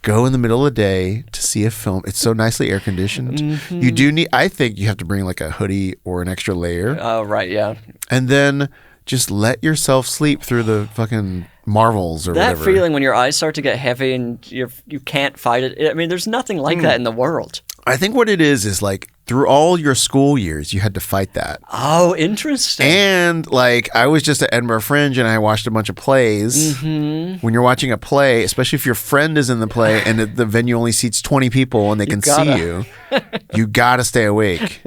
Go in the middle of the day to see a film. It's so nicely air-conditioned. Mm-hmm. You do need... I think you have to bring like a hoodie or an extra layer. Oh, right, yeah. And then just let yourself sleep through the fucking... Marvels or whatever. That feeling when your eyes start to get heavy and you can't fight it. I mean, there's nothing like that in the world. I think what it is like through all your school years, you had to fight that. Oh, interesting. And like I was just at Edinburgh Fringe and I watched a bunch of plays. Mm-hmm. When you're watching a play, especially if your friend is in the play and the venue only seats 20 people and they can see you, you gotta stay awake.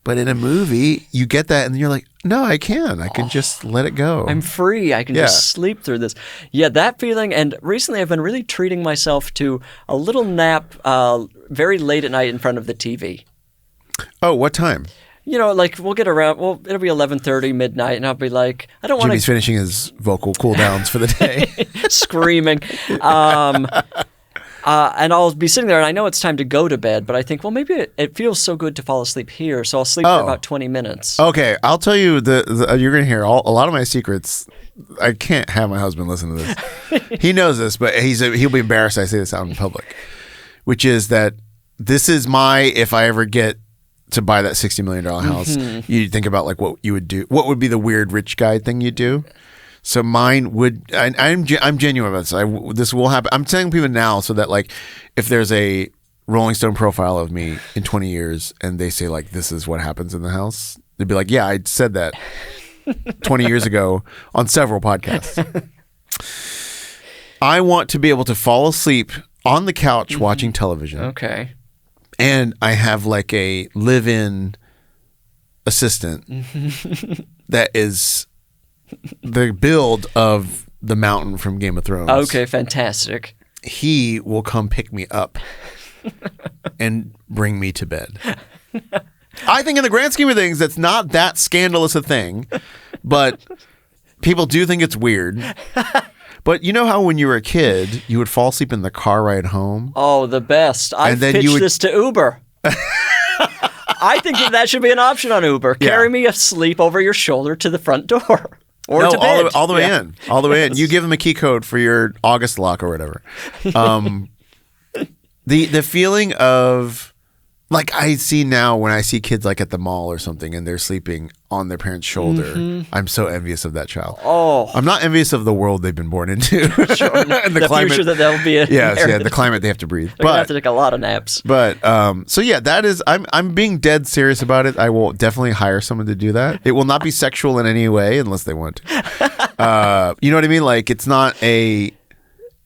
But in a movie, you get that and you're like, no, I can just let it go. I'm free. I can just sleep through this. Yeah, that feeling. And recently I've been really treating myself to a little nap very late at night in front of the TV. Oh, what time? Like we'll get around, it'll be 11:30, midnight, and I'll be like, I don't want to... Jimmy's finishing his vocal cool downs for the day. Screaming. And I'll be sitting there, and I know it's time to go to bed, but I think, well, maybe it feels so good to fall asleep here, so I'll sleep for about 20 minutes. Okay, I'll tell you, you're going to hear a lot of my secrets. I can't have my husband listen to this. He knows this, but he'll be embarrassed I say this out in public, which is that this is if I ever get to buy that $60 million house, you think about like what you would do. What would be the weird rich guy thing you'd do? So mine would. I'm genuine about this. This will happen. I'm telling people now so that like if there's a Rolling Stone profile of me in 20 years and they say like this is what happens in the house, they'd be like, yeah, I said that 20 years ago on several podcasts. I want to be able to fall asleep on the couch watching television. Okay. And I have like a live-in assistant that is the build of the mountain from Game of Thrones. Okay, fantastic. He will come pick me up and bring me to bed. I think in the grand scheme of things, that's not that scandalous a thing, but people do think it's weird. But you know how when you were a kid, you would fall asleep in the car ride home? Oh, the best. I pitched this to Uber. I think that should be an option on Uber. Yeah. Carry me asleep over your shoulder to the front door. Or to bed. All the way in. All the way in. You give them a key code for your August lock or whatever. The feeling of... Like I see now when I see kids like at the mall or something and they're sleeping on their parent's shoulder, I'm so envious of that child. Oh, I'm not envious of the world they've been born into. Sure. And the climate, future that they'll be in. Yeah, the climate they have to breathe. They're gonna have to take a lot of naps. But so yeah, that is. I'm being dead serious about it. I will definitely hire someone to do that. It will not be sexual in any way unless they want to. You know what I mean? Like it's not a.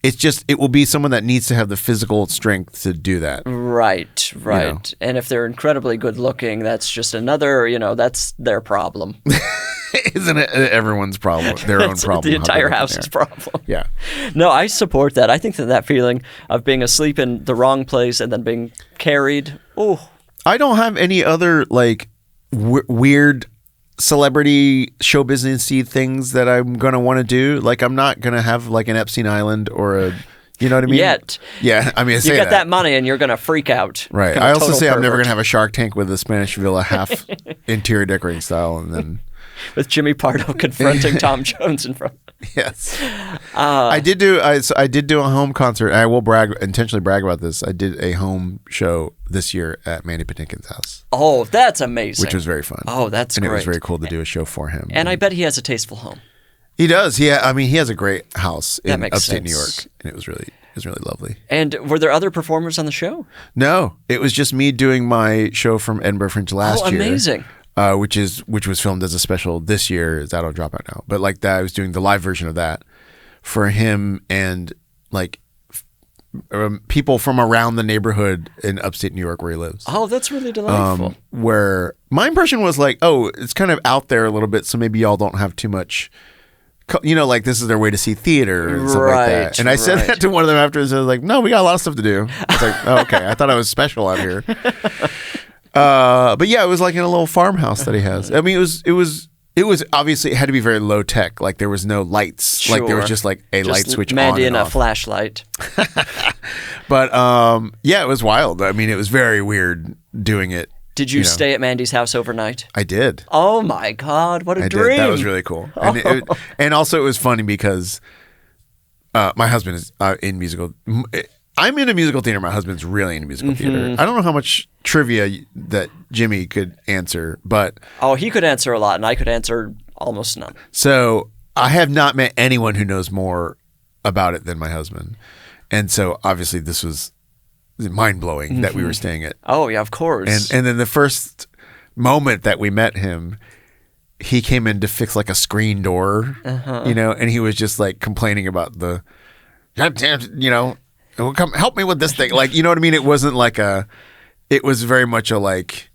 It's just, it will be someone that needs to have the physical strength to do that. Right. You know? And if they're incredibly good looking, that's just another, that's their problem. Isn't it everyone's problem? Their own problem. The entire house's problem. Yeah. No, I support that. I think that feeling of being asleep in the wrong place and then being carried. Oh. I don't have any other like weird celebrity show business-y things that I'm going to want to do. Like I'm not going to have like an Epstein Island or a, you know what I mean? Yet. Yeah, I mean, you get that money and you're going to freak out. Right. I also say I'm never going to have a Shark Tank with a Spanish villa half interior decorating style and then... With Jimmy Pardo confronting Tom Jones in front. Yes. I did do a home concert. I will intentionally brag about this. I did a home show this year at Mandy Patinkin's house. Oh, that's amazing. Which was very fun. Oh, that's great. And it was very cool to do a show for him. And I bet he has a tasteful home. He does. Yeah, I mean, he has a great house in upstate sense. New York, and it was really lovely. And were there other performers on the show? No, it was just me doing my show from Edinburgh Fringe last year. Oh, amazing. Which was filmed as a special this year. Is out on Dropout now, but like that, I was doing the live version of that for him and like people from around the neighborhood in upstate New York where he lives. Oh, that's really delightful. Where my impression was like, oh, it's kind of out there a little bit, so maybe y'all don't have too much. Like this is their way to see theater and stuff like that. And I said that to one of them afterwards. I was like, no, we got a lot of stuff to do. I was like, oh, okay. I thought I was special out here. But yeah, it was like in a little farmhouse that he has. I mean, it was obviously, it had to be very low tech. Like there was no lights. Sure. Like there was just like a light switch Mandy on and and off. a flashlight. But yeah, it was wild. I mean, it was very weird doing it. Did you stay at Mandy's house overnight? I did. Oh my God, what a dream. That was really cool. And, and also it was funny because my husband is in musical. I'm in a musical theater. My husband's really into musical theater. I don't know how much trivia that Jimmy could answer, but... Oh, he could answer a lot, and I could answer almost none. So I have not met anyone who knows more about it than my husband. And so obviously this was mind-blowing that we were staying at. Oh, yeah, of course. And then the first moment that we met him, he came in to fix like a screen door, and he was just like complaining about the, come help me with this thing. Like, you know what I mean? It wasn't like it was very much a like,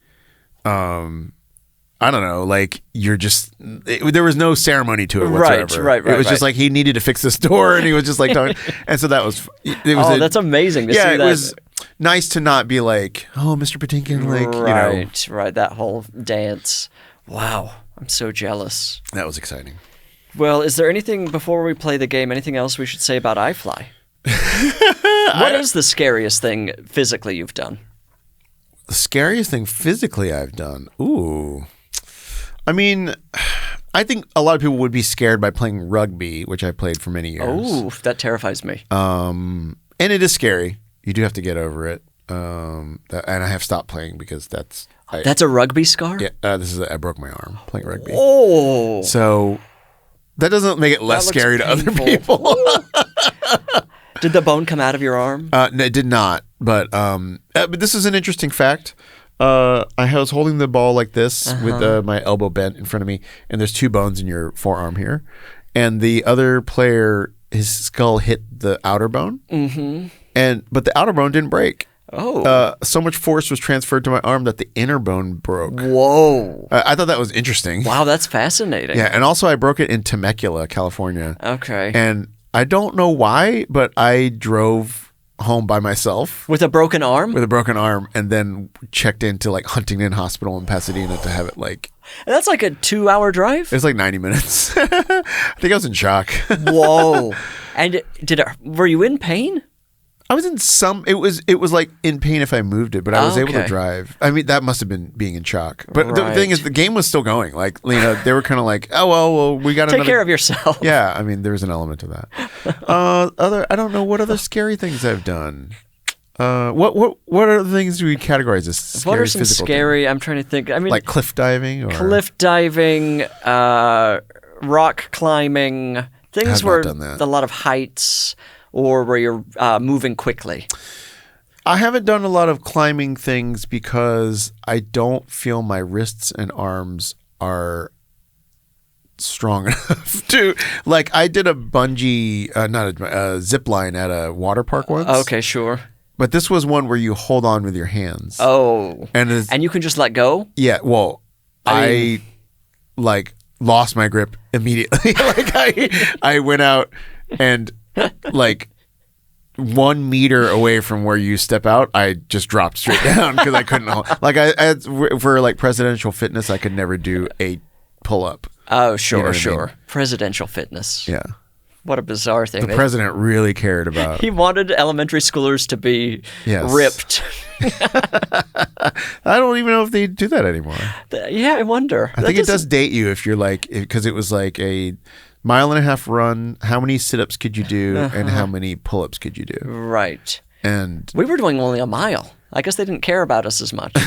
I don't know, like you're just, there was no ceremony to it whatsoever. Right. It was just like he needed to fix this door and he was just like talking. And so that was, that's amazing to see that. Yeah, it was nice to not be like, oh, Mr. Patinkin, like, Right, that whole dance. Wow, I'm so jealous. That was exciting. Well, is there anything, before we play the game, anything else we should say about iFly? What is the scariest thing physically you've done? The scariest thing physically I've done? Ooh. I mean, I think a lot of people would be scared by playing rugby, which I played for many years. Oh, that terrifies me. And it is scary. You do have to get over it. And I have stopped playing because that's... That's a rugby scar? Yeah, I broke my arm playing rugby. Oh. So that doesn't make it less scary to other people. Did the bone come out of your arm? No, it did not. But this is an interesting fact. I was holding the ball like this with my elbow bent in front of me, and there's 2 bones in your forearm here. And the other player, his skull hit the outer bone, but the outer bone didn't break. Oh. So much force was transferred to my arm that the inner bone broke. Whoa. I thought that was interesting. Wow, that's fascinating. Yeah, and also I broke it in Temecula, California. Okay. And I don't know why, but I drove home by myself. With a broken arm? With a broken arm, and then checked into like Huntington Hospital in Pasadena to have it like... And that's like a 2-hour drive? It was like 90 minutes. I think I was in shock. Whoa. And were you in pain? I was in some. It was like in pain if I moved it, but I was able to drive. I mean, that must have been being in shock. But the thing is, the game was still going. Like, they were kind of like, oh well, we got to take care of yourself. Yeah, I mean, there was an element of that. I don't know what other scary things I've done. What other things do we categorize as scary? What are some scary? Things? I'm trying to think. I mean, like cliff diving, rock climbing, things where a lot of heights. Or where you're moving quickly? I haven't done a lot of climbing things because I don't feel my wrists and arms are strong enough to... Like, I did a bungee, zip line at a water park once. Okay, sure. But this was one where you hold on with your hands. Oh. And you can just let go? Yeah, well, I lost my grip immediately. I went out and... like 1 meter away from where you step out, I just dropped straight down because I couldn't hold. Like for like presidential fitness, I could never do a pull up. Oh, sure, you know sure. I mean? Presidential fitness. Yeah. What a bizarre thing. The president really cared about. He wanted elementary schoolers to be ripped. I don't even know if they do that anymore. Yeah, I wonder. I think it does date you if you're like, because it was like a 1.5 mile run. How many sit-ups could you do, and how many pull-ups could you do? Right. And we were doing only a mile. I guess they didn't care about us as much.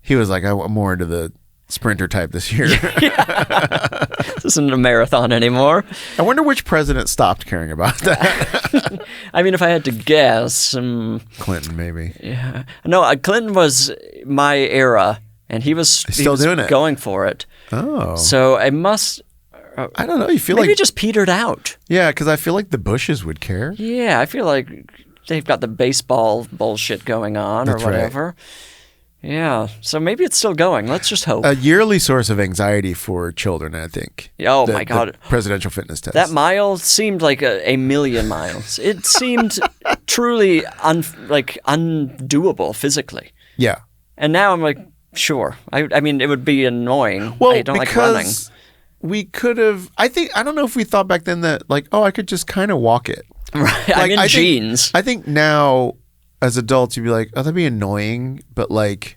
He was like, I'm more into the sprinter type this year. This isn't a marathon anymore. I wonder which president stopped caring about that. I mean, if I had to guess, Clinton maybe. Yeah. No, Clinton was my era, and he was still doing it, going for it. Oh, so I must. I don't know. You feel maybe it just petered out. Yeah, because I feel like the Bushes would care. Yeah, I feel like they've got the baseball bullshit going on. That's or whatever. Right. Yeah, so maybe it's still going. Let's just hope. A yearly source of anxiety for children, I think. Oh, my God. The presidential fitness test. That mile seemed like a million miles. It seemed truly undoable physically. Yeah. And now I'm like, sure. I mean, it would be annoying. Well, I don't like running. We could have... I don't know if we thought back then that, like, I could just kind of walk it. Right. Like, I'm in jeans. I think now... As adults, you'd be like, "Oh, that'd be annoying," but like,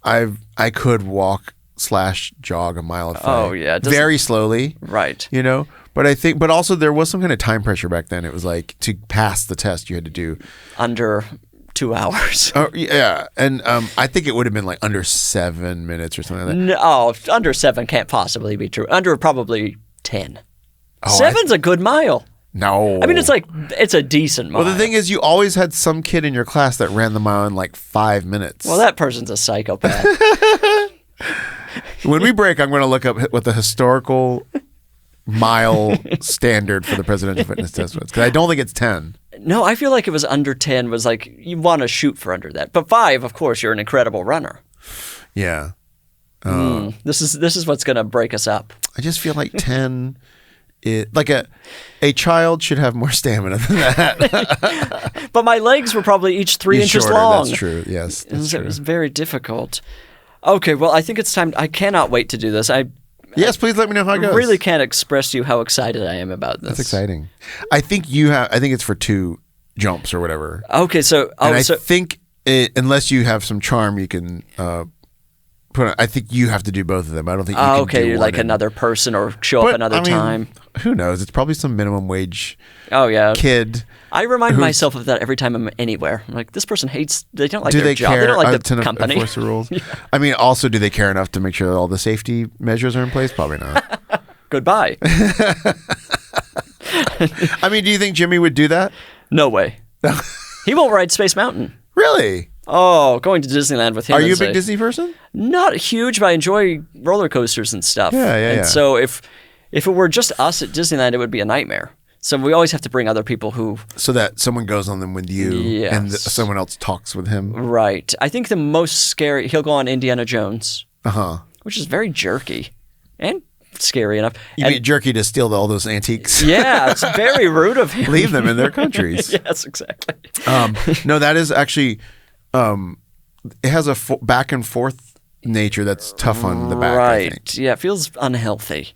I could walk / jog a mile if very slowly, right? You know, but also there was some kind of time pressure back then. It was like to pass the test, you had to do under 2 hours. Oh yeah, and I think it would have been like under 7 minutes or something like that. No, under 7 can't possibly be true. Under probably 10. 7's a good mile. No. I mean, it's a decent mile. Well, the thing is, you always had some kid in your class that ran the mile in like 5 minutes. Well, that person's a psychopath. When we break, I'm going to look up what the historical mile standard for the presidential fitness test was, because I don't think it's 10. No, I feel like it was under 10 was like, you want to shoot for under that. But 5, of course, you're an incredible runner. Yeah. This is what's going to break us up. I just feel like 10... like a child should have more stamina than that. But my legs were probably each 3 inches long. That's true. Yes, it was very difficult. Okay, well, I think it's time. I cannot wait to do this. Yes, please let me know how it goes. I really can't express to you how excited I am about this. That's exciting. I think it's for 2 jumps or whatever. Okay, so I think unless you have some charm, you can I think you have to do both of them. I don't think you can do you're like another person or show up another time. Who knows? It's probably some minimum wage kid. I remind myself of that every time I'm anywhere. I'm like, this person hates, they don't like their job. They don't like the company. Enforce the rules? I mean, also, do they care enough to make sure that all the safety measures are in place? Probably not. Goodbye. I mean, do you think Jimmy would do that? No way. He won't ride Space Mountain. Really? Oh, going to Disneyland with him. Are you a big Disney person? Not huge, but I enjoy roller coasters and stuff. Yeah. So if it were just us at Disneyland, it would be a nightmare. So we always have to bring other people who... So that someone goes on them with you and someone else talks with him? Right. I think the most scary... He'll go on Indiana Jones. Uh-huh. Which is very jerky and scary enough. You mean jerky to steal all those antiques? Yeah, it's very rude of him. Leave them in their countries. Yes, exactly. No, that is actually... it has a back and forth nature that's tough on the back, right. I think. Yeah, it feels unhealthy.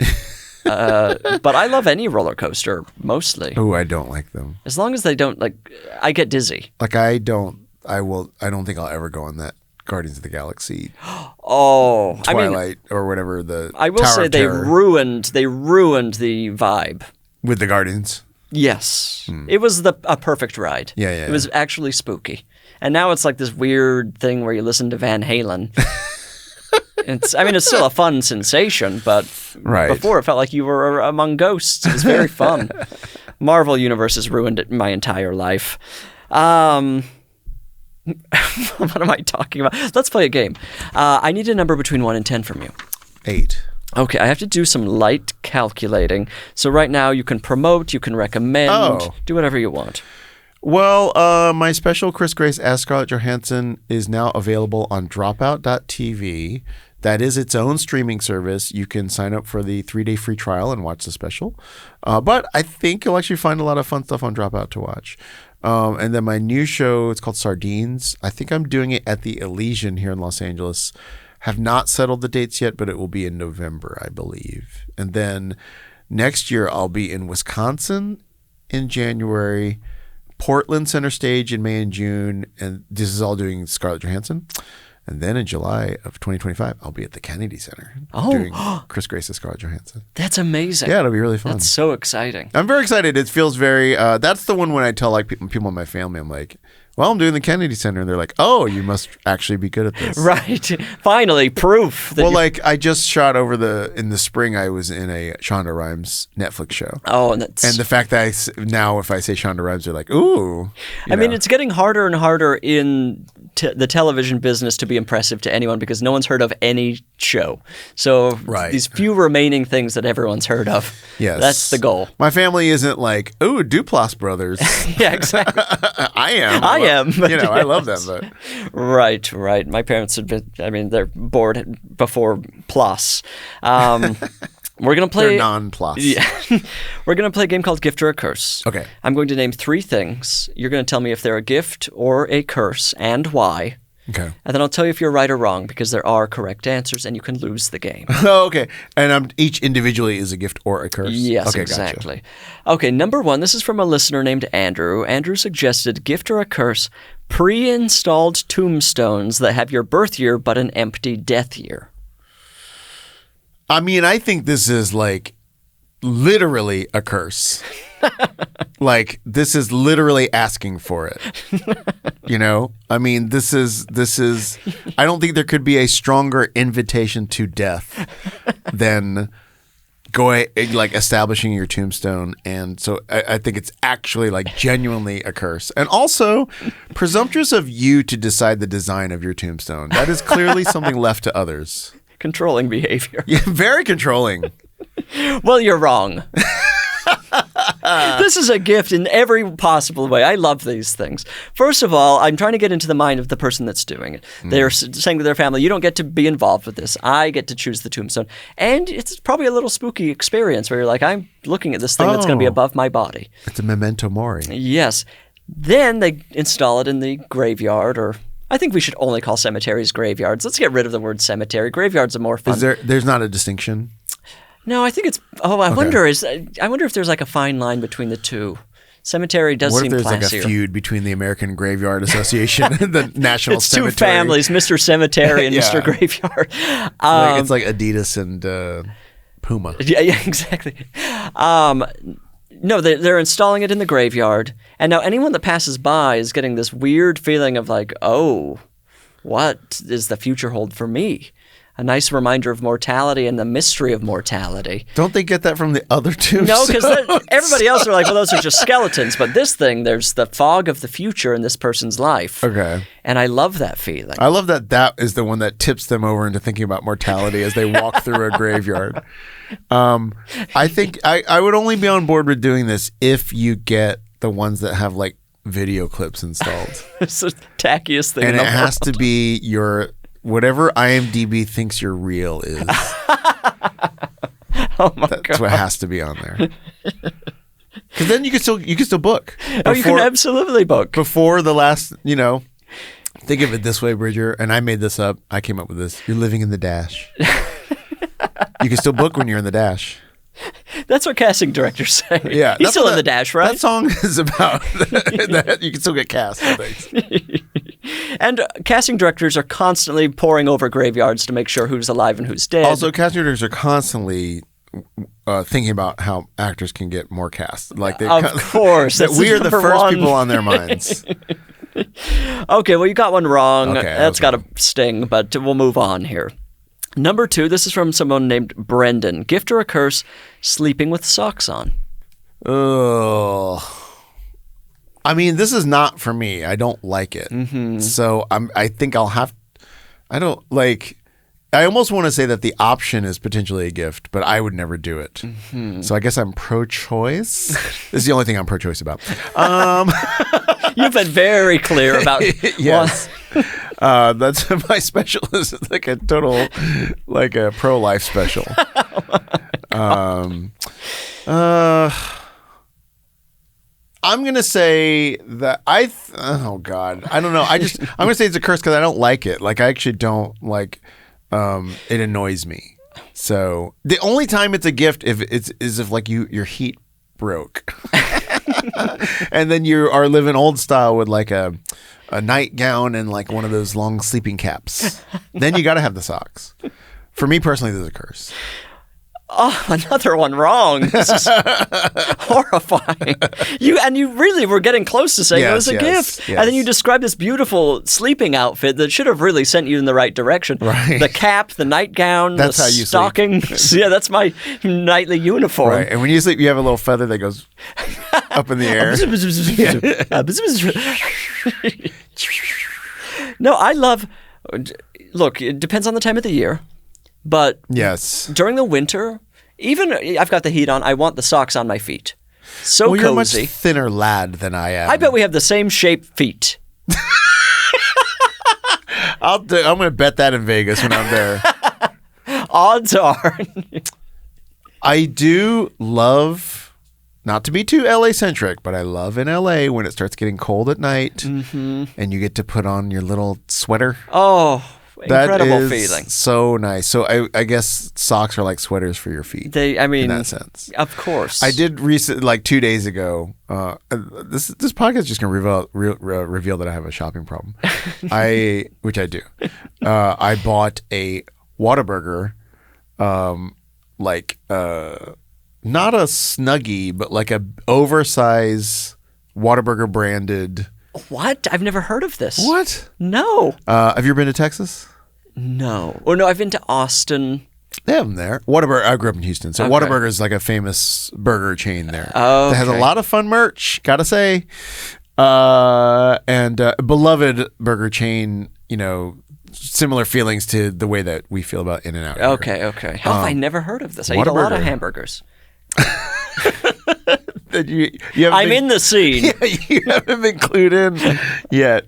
But I love any roller coaster, mostly. Oh, I don't like them. As long as they don't, I get dizzy. I don't think I'll ever go on that Guardians of the Galaxy. Oh, Twilight or whatever I will say they ruined the vibe. With the Guardians? Yes. It was a perfect ride. Yeah. It was actually spooky. And now it's like this weird thing where you listen to Van Halen. It's still a fun sensation, but before it felt like you were among ghosts. It was very fun. Marvel Universe has ruined my entire life. What am I talking about? Let's play a game. I need a number between 1 and 10 from you. 8. Okay, I have to do some light calculating. So right now you can promote, you can recommend, do whatever you want. Well, my special Chris Grace as Scarlett Johansson is now available on dropout.tv. That is its own streaming service. You can sign up for the 3-day free trial and watch the special. But I think you'll actually find a lot of fun stuff on Dropout to watch. And then my new show, it's called Sardines. I think I'm doing it at the Elysian here in Los Angeles. Have not settled the dates yet, but it will be in November, I believe. And then next year, I'll be in Wisconsin in January, Portland Center Stage in May and June, and this is all doing Scarlett Johansson. And then in July of 2025, I'll be at the Kennedy Center doing Chris Grace's Scarlett Johansson. That's amazing. Yeah, it'll be really fun. That's so exciting. I'm very excited. It feels very, that's the one when I tell people in my family, I'm like, well, I'm doing the Kennedy Center. And they're like, oh, you must actually be good at this. Right. Finally, proof. That I just shot in the spring, I was in a Shonda Rhimes Netflix show. Oh, and the fact that now if I say Shonda Rhimes, they're like, ooh. I mean, it's getting harder and harder in the television business to be impressive to anyone because no one's heard of any show. So these few remaining things that everyone's heard of, that's the goal. My family isn't like, ooh, Duplass Brothers. Yeah, exactly. I am. I love them. But. Right. My parents have been, they're bored before Plus. We're going to play... They're non-plus. Yeah. We're going to play a game called Gift or a Curse. Okay. I'm going to name 3 things. You're going to tell me if they're a gift or a curse and why. Okay. And then I'll tell you if you're right or wrong because there are correct answers and you can lose the game. Oh, okay. And each individually is a gift or a curse? Yes, okay, exactly. Gotcha. Okay, number 1. This is from a listener named Andrew. Andrew suggested gift or a curse, pre-installed tombstones that have your birth year but an empty death year. I mean, I think this is literally a curse. This is literally asking for it. I mean, this is I don't think there could be a stronger invitation to death than establishing your tombstone. And so I think it's actually genuinely a curse. And also presumptuous of you to decide the design of your tombstone. That is clearly something left to others. Controlling behavior. Yeah, very controlling. Well, you're wrong. This is a gift in every possible way. I love these things. First of all, I'm trying to get into the mind of the person that's doing it. They're saying to their family, you don't get to be involved with this. I get to choose the tombstone. And it's probably a little spooky experience where you're like, I'm looking at this thing that's going to be above my body. It's a memento mori. Yes. Then they install it in the graveyard or... I think we should only call cemeteries graveyards. Let's get rid of the word cemetery. Graveyards are more fun. There's not a distinction? No, I think it's. Oh, I wonder if there's like a fine line between the two. Cemetery does seem classier. What if there's like a feud between the American Graveyard Association and the National Cemetery? It's two families, Mr. Cemetery and Mr. Graveyard. It's like Adidas and Puma. Yeah, exactly. No, they're installing it in the graveyard, and now anyone that passes by is getting this weird feeling of like, oh, what does the future hold for me? A nice reminder of mortality and the mystery of mortality. Don't they get that from the other two? No, because everybody else are like, well, those are just skeletons. But this thing, there's the fog of the future in this person's life. Okay. And I love that feeling. I love that is the one that tips them over into thinking about mortality as they walk through a graveyard. I think I would only be on board with doing this if you get the ones that have like video clips installed. It's the tackiest thing in the world. And it has to be your... Whatever IMDb thinks you're real is. Oh my God. That's what has to be on there. Because then you can still book. You can absolutely book. Before the last, think of it this way, Bridger, and I made this up. I came up with this. You're living in the dash. You can still book when you're in the dash. That's what casting directors say. Yeah. He's still in the dash, right? That song is about that you can still get cast for things. And casting directors are constantly poring over graveyards to make sure who's alive and who's dead. Also, casting directors are constantly thinking about how actors can get more cast. Like of course. We are the first people on their minds. Okay, well, you got one wrong. Okay, that's got a sting, but we'll move on here. Number 2, this is from someone named Brendan. Gift or a curse, sleeping with socks on. Oh. I mean, this is not for me. I don't like it. Mm-hmm. So I think I'll have... I don't like... I almost want to say that the option is potentially a gift, but I would never do it. Mm-hmm. So I guess I'm pro-choice. This is the only thing I'm pro-choice about. You've been very clear about... Yes. That's my special. Is like a total, like a pro-life special. I'm going to say that oh God, I don't know. I'm going to say it's a curse because I don't like it. Like I actually don't like, it annoys me. So the only time it's a gift is if like your heat broke and then you are living old style with like a nightgown and like one of those long sleeping caps. Then you got to have the socks. For me personally, this is a curse. Oh, another one wrong. This is horrifying. You really were getting close to saying it was a gift. Yes. And then you described this beautiful sleeping outfit that should have really sent you in the right direction. Right. The cap, the nightgown, that's the how you stockings. Yeah, that's my nightly uniform. Right. And when you sleep, you have a little feather that goes up in the air. No, I love... Look, it depends on the time of the year. But yes, during the winter, even I've got the heat on, I want the socks on my feet. So well, cozy. You're a much thinner lad than I am. I bet we have the same shaped feet. I'm going to bet that in Vegas when I'm there. Odds are. I do love, not to be too LA-centric, but I love in LA when it starts getting cold at night and you get to put on your little sweater. Oh, incredible that is feeling. So nice. So I guess socks are like sweaters for your feet. In that sense, of course. I did like 2 days ago. This podcast is just gonna reveal that I have a shopping problem. Which I do. I bought a Whataburger, not a Snuggie, but like a oversized Whataburger branded. What? I've never heard of this. What? No. Have you ever been to Texas? No. Oh, no, I've been to Austin. They have them there. Whataburger. I grew up in Houston, so Okay. Whataburger is like a famous burger chain there. Oh, It has a lot of fun merch, gotta say. And beloved burger chain, similar feelings to the way that we feel about In-N-Out. Okay. How have I never heard of this? I eat a lot of hamburgers. I'm in the scene. Yeah, you haven't been clued in yet.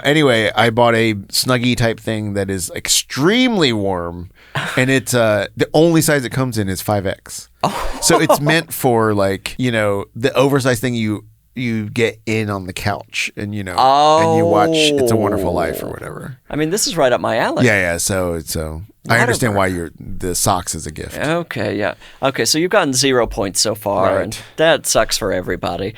Anyway, I bought a Snuggie type thing that is extremely warm, and it's the only size it comes in is 5X. Oh. So it's meant for the oversized thing you you get in on the couch and and you Oh. watch It's a Wonderful Life or whatever. I mean, this is right up my alley. Yeah. So I understand why the socks is a gift. Okay, yeah. Okay, so you've gotten 0 points so far, Right. and that sucks for everybody.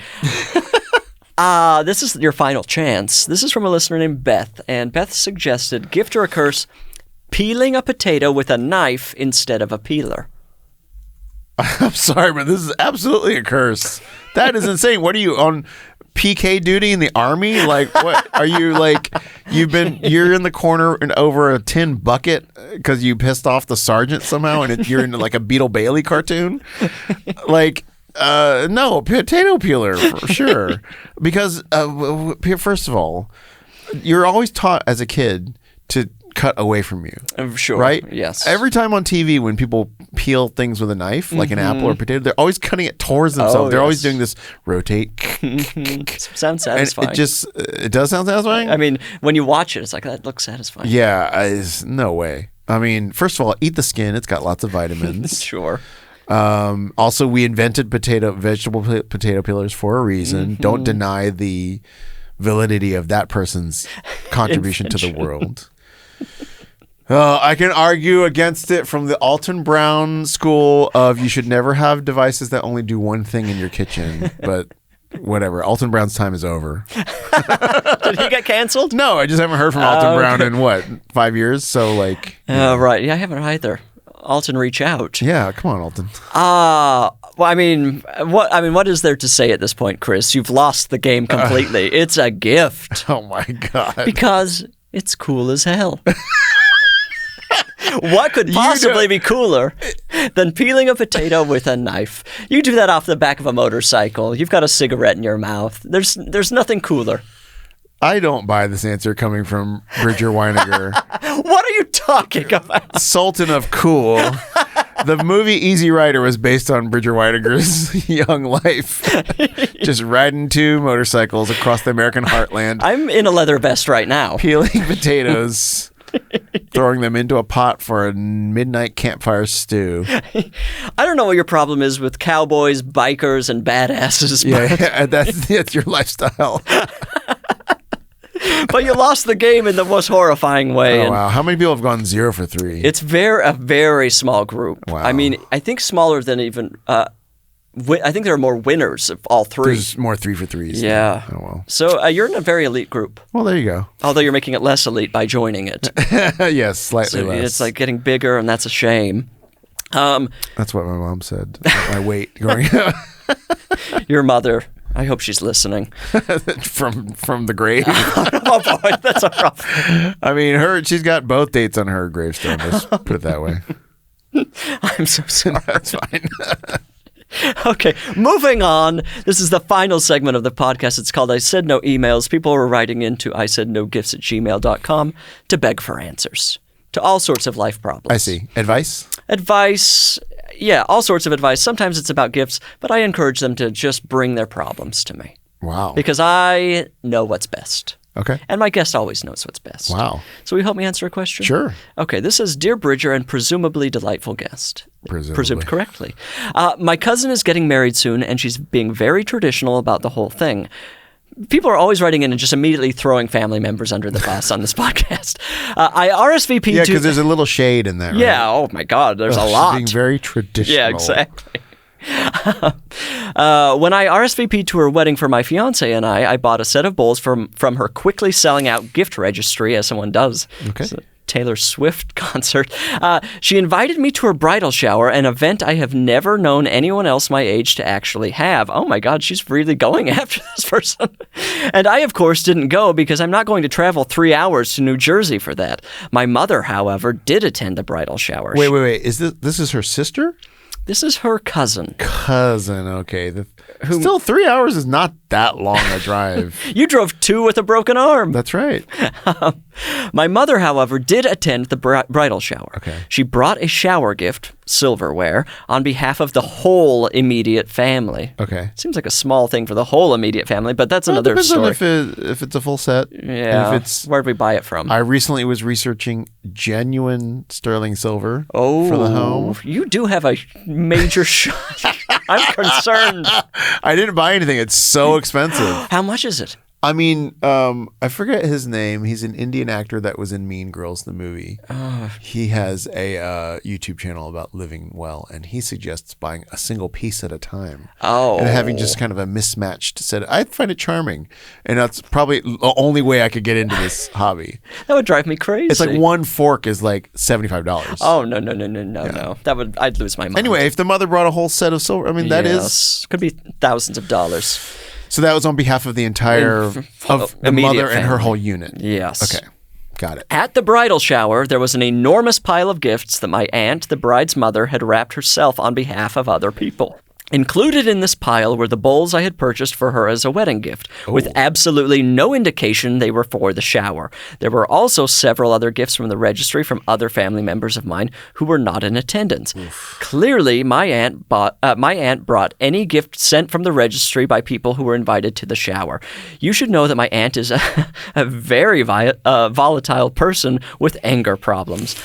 This is your final chance. This is from a listener named Beth, and Beth suggested gift or a curse, peeling a potato with a knife instead of a peeler. I'm sorry, but this is absolutely a curse. That is insane. What are you on PK duty in the army? Like, what are you like? You're in the corner and over a tin bucket because you pissed off the sergeant somehow, and you're in like a Beetle Bailey cartoon. Like, no, potato peeler for sure. Because first of all, you're always taught as a kid to cut away from you. Sure. Right? Yes. Every time on TV when people peel things with a knife, like an apple or potato, they're always cutting it towards themselves. They're always doing this rotate. Sounds satisfying. And it does sound satisfying? I mean, when you watch it, it's like, that looks satisfying. Yeah, no way. I mean, first of all, eat the skin. It's got lots of vitamins. Sure. Also, we invented vegetable potato peelers for a reason. Don't deny the validity of that person's contribution to the world. I can argue against it from the Alton Brown school of you should never have devices that only do one thing in your kitchen. But whatever. Alton Brown's time is over. Did he get canceled? No, I just haven't heard from Alton Brown in 5 years? So like. Right. Yeah, I haven't either. Alton, reach out. Yeah, come on, Alton. Well, I mean, what is there to say at this point, Chris? You've lost the game completely. It's a gift. Oh my God. Because it's cool as hell. What could possibly be cooler than peeling a potato with a knife? You do that off the back of a motorcycle. You've got a cigarette in your mouth. There's nothing cooler. I don't buy this answer coming from Bridger Winegar. What are you talking about? Sultan of Cool. The movie Easy Rider was based on Bridger Winegar's young life. Just riding two motorcycles across the American heartland. I'm in a leather vest right now. Peeling potatoes. Throwing them into a pot for a midnight campfire stew. I don't know what your problem is with cowboys, bikers, and badasses. Yeah, that's your lifestyle. But you lost the game in the most horrifying way. Oh, wow. How many people have gone 0 for 3? It's a very small group. Wow. I mean, I think smaller than even... I think there are more winners of all 3. There's more 3 for 3s. Yeah. Oh, well. So you're in a very elite group. Well, there you go. Although you're making it less elite by joining it. Yes, slightly less. It's like getting bigger, and that's a shame. That's what my mom said. My weight growing up. Your mother... I hope she's listening. from the grave. Oh boy, that's a rough. I mean, she's got both dates on her gravestone. Let's put it that way. I'm so sorry. That's fine. Okay, moving on. This is the final segment of the podcast. It's called I Said No Emails. People were writing into isaidnogifts@gmail.com to beg for answers to all sorts of life problems. I see. Advice? Yeah, all sorts of advice. Sometimes it's about gifts, but I encourage them to just bring their problems to me. Wow. Because I know what's best. Okay. And my guest always knows what's best. Wow. So will you help me answer a question? Sure. Okay, this is Dear Bridger and presumably delightful guest. Presumed correctly. My cousin is getting married soon, and she's being very traditional about the whole thing. People are always writing in and just immediately throwing family members under the bus on this podcast. I RSVP'd to... Yeah, because there's a little shade in that, right? Yeah, oh my God, there's a lot. Being very traditional. Yeah, exactly. When I RSVP'd to her wedding for my fiance and I bought a set of bowls from her quickly selling out gift registry, as someone does. Okay. It's a Taylor Swift concert. She invited me to her bridal shower, an event I have never known anyone else my age to actually have. Oh my God, she's really going after this person. And I, of course, didn't go because I'm not going to travel 3 hours to New Jersey for that. My mother, however, did attend the bridal shower. Wait. Is this is her sister? This is her cousin. Okay. Still, 3 hours is not that long a drive. You drove 2 with a broken arm. That's right. My mother, however, did attend the bridal shower. Okay. She brought a shower gift, silverware, on behalf of the whole immediate family. Okay. Seems like a small thing for the whole immediate family, but that's another story. Depends on if it's a full set. Yeah. And if where'd we buy it from? I recently was researching genuine sterling silver for the home. You do have a major shot. I'm concerned. I didn't buy anything. It's so expensive. How much is it? I mean, I forget his name. He's an Indian actor that was in Mean Girls, the movie. He has a YouTube channel about living well, and he suggests buying a single piece at a time. Oh. And having just kind of a mismatched set. I find it charming, and that's probably the only way I could get into this hobby. That would drive me crazy. It's like one fork is like $75. Oh, no. I'd lose my mind. Anyway, if the mother brought a whole set of silver, I mean, that is... Could be thousands of dollars. So that was on behalf of the entire of the mother family. And her whole unit. Yes. Okay. Got it. At the bridal shower, there was an enormous pile of gifts that my aunt, the bride's mother, had wrapped herself on behalf of other people. Included in this pile were the bowls I had purchased for her as a wedding gift, with absolutely no indication they were for the shower. There were also several other gifts from the registry from other family members of mine who were not in attendance. Clearly, my aunt brought any gift sent from the registry by people who were invited to the shower. You should know that my aunt is a very volatile person with anger problems.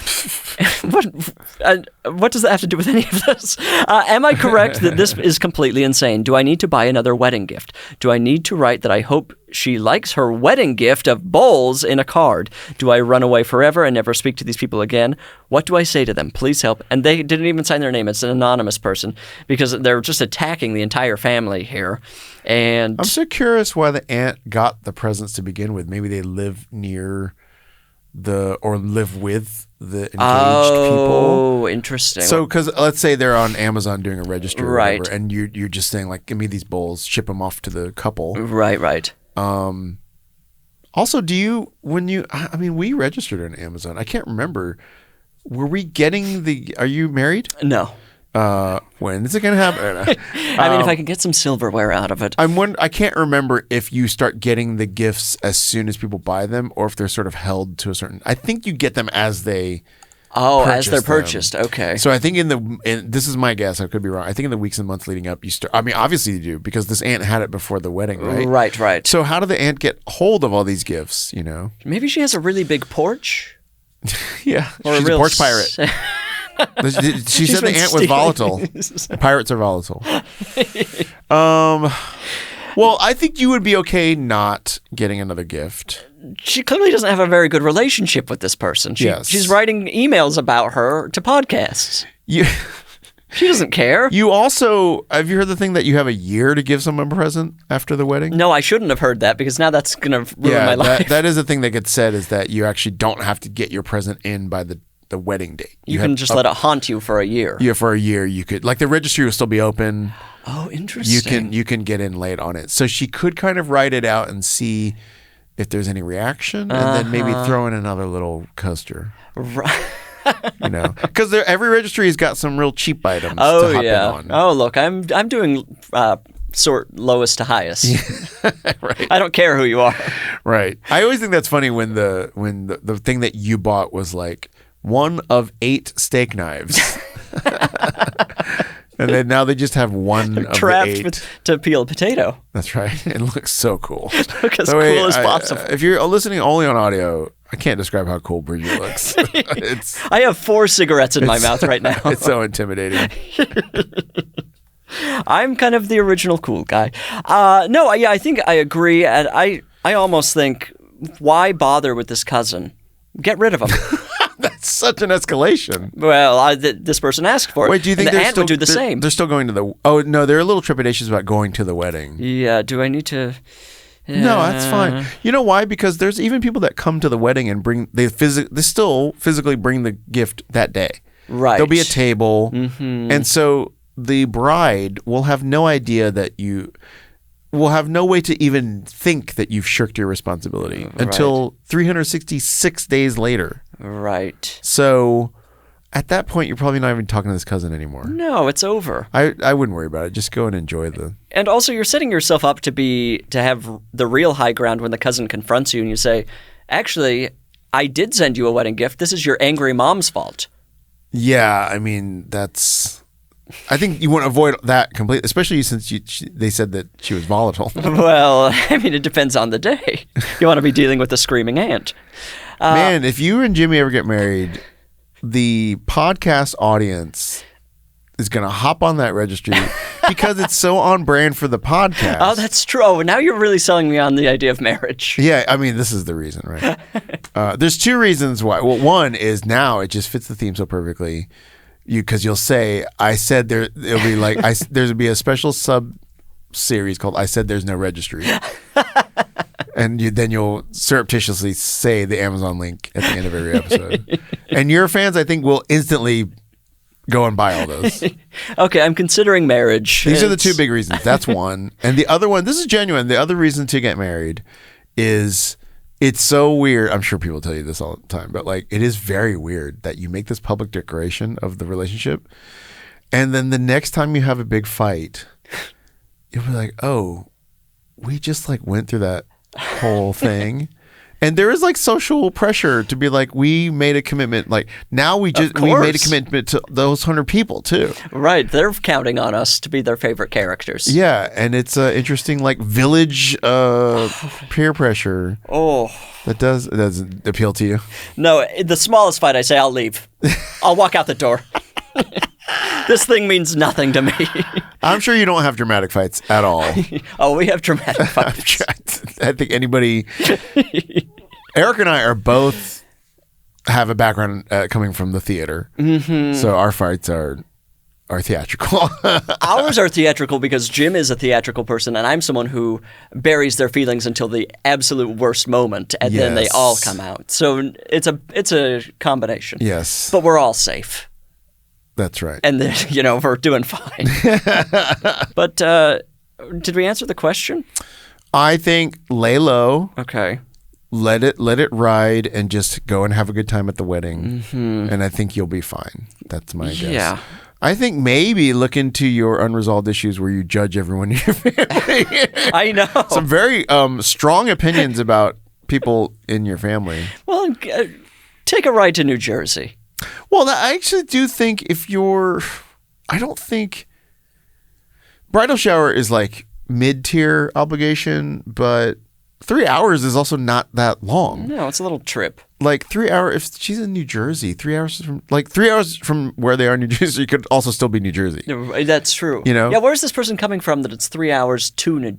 What does that have to do with any of this? Am I correct that this is completely insane? Do I need to buy another wedding gift? Do I need to write that I hope she likes her wedding gift of bowls in a card? Do I run away forever and never speak to these people again? What do I say to them? Please help. And they didn't even sign their name. It's an anonymous person because they're just attacking the entire family here. And I'm so curious why the aunt got the presents to begin with. Maybe they live near or live with the engaged people. Oh, interesting. So, because let's say they're on Amazon doing a registry or right. whatever, and you're just saying like, give me these bowls, ship them off to the couple. Right. Also, we registered on Amazon. I can't remember. Were we getting are you married? No. When is it going to happen? I mean, if I can get some silverware out of it. I can't remember if you start getting the gifts as soon as people buy them or if they're sort of held to a certain... I think you get them as they as they're purchased. Okay. So I think this is my guess, I could be wrong. I think in the weeks and months leading up, you start... I mean, obviously you do because this aunt had it before the wedding, right? Right. So how did the aunt get hold of all these gifts, you know? Maybe she has a really big porch? Yeah. Or she's a porch pirate. She said the ant was volatile. Pirates are volatile. Well, I think you would be okay not getting another gift. She clearly doesn't have a very good relationship with this person. She's writing emails about her to podcasts. She doesn't care. You also, have you heard the thing that you have a year to give someone a present after the wedding? No, I shouldn't have heard that because now that's going to ruin my life. That is a thing that gets said is that you actually don't have to get your present in by the wedding date. You can just let it haunt you for a year. Yeah, for a year you could. Like the registry will still be open. Oh, interesting. You can get in late on it. So she could kind of write it out and see if there's any reaction and then maybe throw in another little coaster. Right. You know, because every registry has got some real cheap items to hop in on. Oh, look, I'm doing sort lowest to highest. Right. I don't care who you are. Right. I always think that's funny when the thing that you bought was like 1 of 8 steak knives. And then now they just have 1 of the 8. To peel a potato. That's right. It looks so cool. Look as cool as possible. If you're listening only on audio, I can't describe how cool Bridger looks. I have 4 cigarettes in my mouth right now. It's so intimidating. I'm kind of the original cool guy. I think I agree. And I almost think, why bother with this cousin? Get rid of him. That's such an escalation. Well, this person asked for it. Wait, do you think the aunt would do the same? They're still going to the... Oh, no, there are little trepidations about going to the wedding. Yeah, do I need to... No, that's fine. You know why? Because there's even people that come to the wedding and they still physically bring the gift that day. Right. There'll be a table. Mm-hmm. And so the bride will have no idea that you... will have no way to even think that you've shirked your responsibility until 366 days later. Right. So at that point, you're probably not even talking to this cousin anymore. No, it's over. I wouldn't worry about it. Just go and enjoy the... And also, you're setting yourself up to have the real high ground when the cousin confronts you and you say, actually, I did send you a wedding gift. This is your angry mom's fault. Yeah, I mean, that's... I think you want to avoid that completely, especially since they said that she was volatile. Well, I mean, it depends on the day. You want to be dealing with a screaming aunt. Man, if you and Jimmy ever get married, the podcast audience is going to hop on that registry because it's so on brand for the podcast. Oh, that's true. Oh, now you're really selling me on the idea of marriage. Yeah, I mean, this is the reason, right? There's two reasons why. Well, one is now it just fits the theme so perfectly. Because you'll say, I said there. It'll be like there'll be a special sub series called "I Said There's No Registry," and then you'll surreptitiously say the Amazon link at the end of every episode, and your fans, I think, will instantly go and buy all those. Okay, I'm considering marriage. These are the two big reasons. That's one, and the other one. This is genuine. The other reason to get married is. It's so weird. I'm sure people tell you this all the time, but like it is very weird that you make this public declaration of the relationship, and then the next time you have a big fight, you'll be like, "Oh, we just like went through that whole thing," and there is like social pressure to be like, "We made a commitment." Like now we made a commitment to those 100 people too. Right, they're counting on us to be their favorite characters. Yeah, and it's interesting, like village peer pressure. Oh, it doesn't appeal to you. No, the smallest fight, I say I'll leave. I'll walk out the door. This thing means nothing to me. I'm sure you don't have dramatic fights at all. Oh, we have dramatic fights. I think anybody. Eric and I are both have a background coming from the theater, so our fights are theatrical. Ours are theatrical because Jim is a theatrical person, and I'm someone who buries their feelings until the absolute worst moment, and then they all come out. So it's a combination. Yes, but we're all safe. That's right. And then, we're doing fine. But did we answer the question? I think lay low. Okay. Let it ride and just go and have a good time at the wedding. And I think you'll be fine. That's my guess. Yeah. I think maybe look into your unresolved issues where you judge everyone in your family. I know. Some very strong opinions about people in your family. Well, take a ride to New Jersey. Well, I actually do think I don't think bridal shower is like mid-tier obligation, but 3 hours is also not that long. No, it's a little trip. Like 3 hours, if she's in New Jersey, 3 hours from where they are in New Jersey, could also still be New Jersey. That's true. Yeah, where's this person coming from that it's 3 hours to New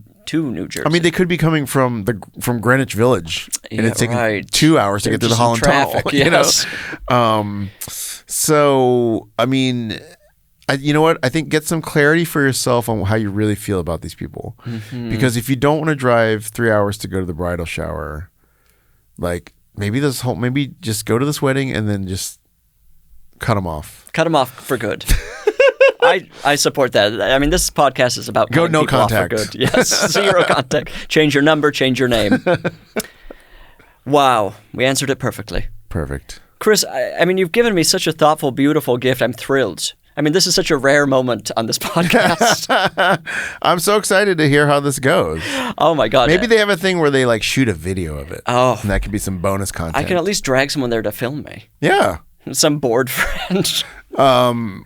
Jersey? I mean, they could be coming from Greenwich Village, and it's taking 2 hours to get to the Holland Tunnel. Yes. So, I mean, you know what? I think get some clarity for yourself on how you really feel about these people. Because if you don't want to drive 3 hours to go to the bridal shower, like maybe just go to this wedding and then just cut them off. Cut them off for good. I support that. I mean, this podcast is about go no contact. For good. Yes, 0 contact. Change your number, change your name. Wow, we answered it perfectly. Perfect. Chris, I mean, you've given me such a thoughtful, beautiful gift. I'm thrilled. I mean, this is such a rare moment on this podcast. I'm so excited to hear how this goes. Oh, my God. Maybe they have a thing where they like shoot a video of it. Oh. And that could be some bonus content. I can at least drag someone there to film me. Yeah. Some bored friend.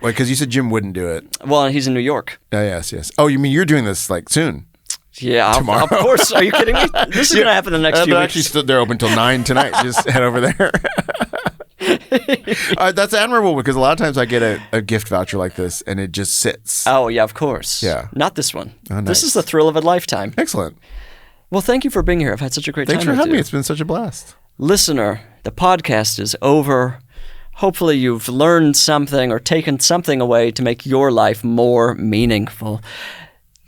Because you said Jim wouldn't do it. Well, he's in New York. Yes. Oh, you mean you're doing this like soon? Yeah, tomorrow. Of course. Are you kidding me? This is going to happen in the next few weeks. Actually stood there open till 9 tonight. Just head over there. That's admirable because a lot of times I get a gift voucher like this and it just sits. Oh, yeah, of course. Yeah. Not this one. Oh, nice. This is the thrill of a lifetime. Excellent. Well, thank you for being here. I've had such a great Thanks time for having you. me. It's been such a blast. Listener, the podcast is over. Hopefully you've learned something or taken something away to make your life more meaningful.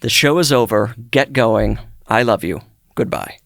The show is over. Get going. I love you. Goodbye.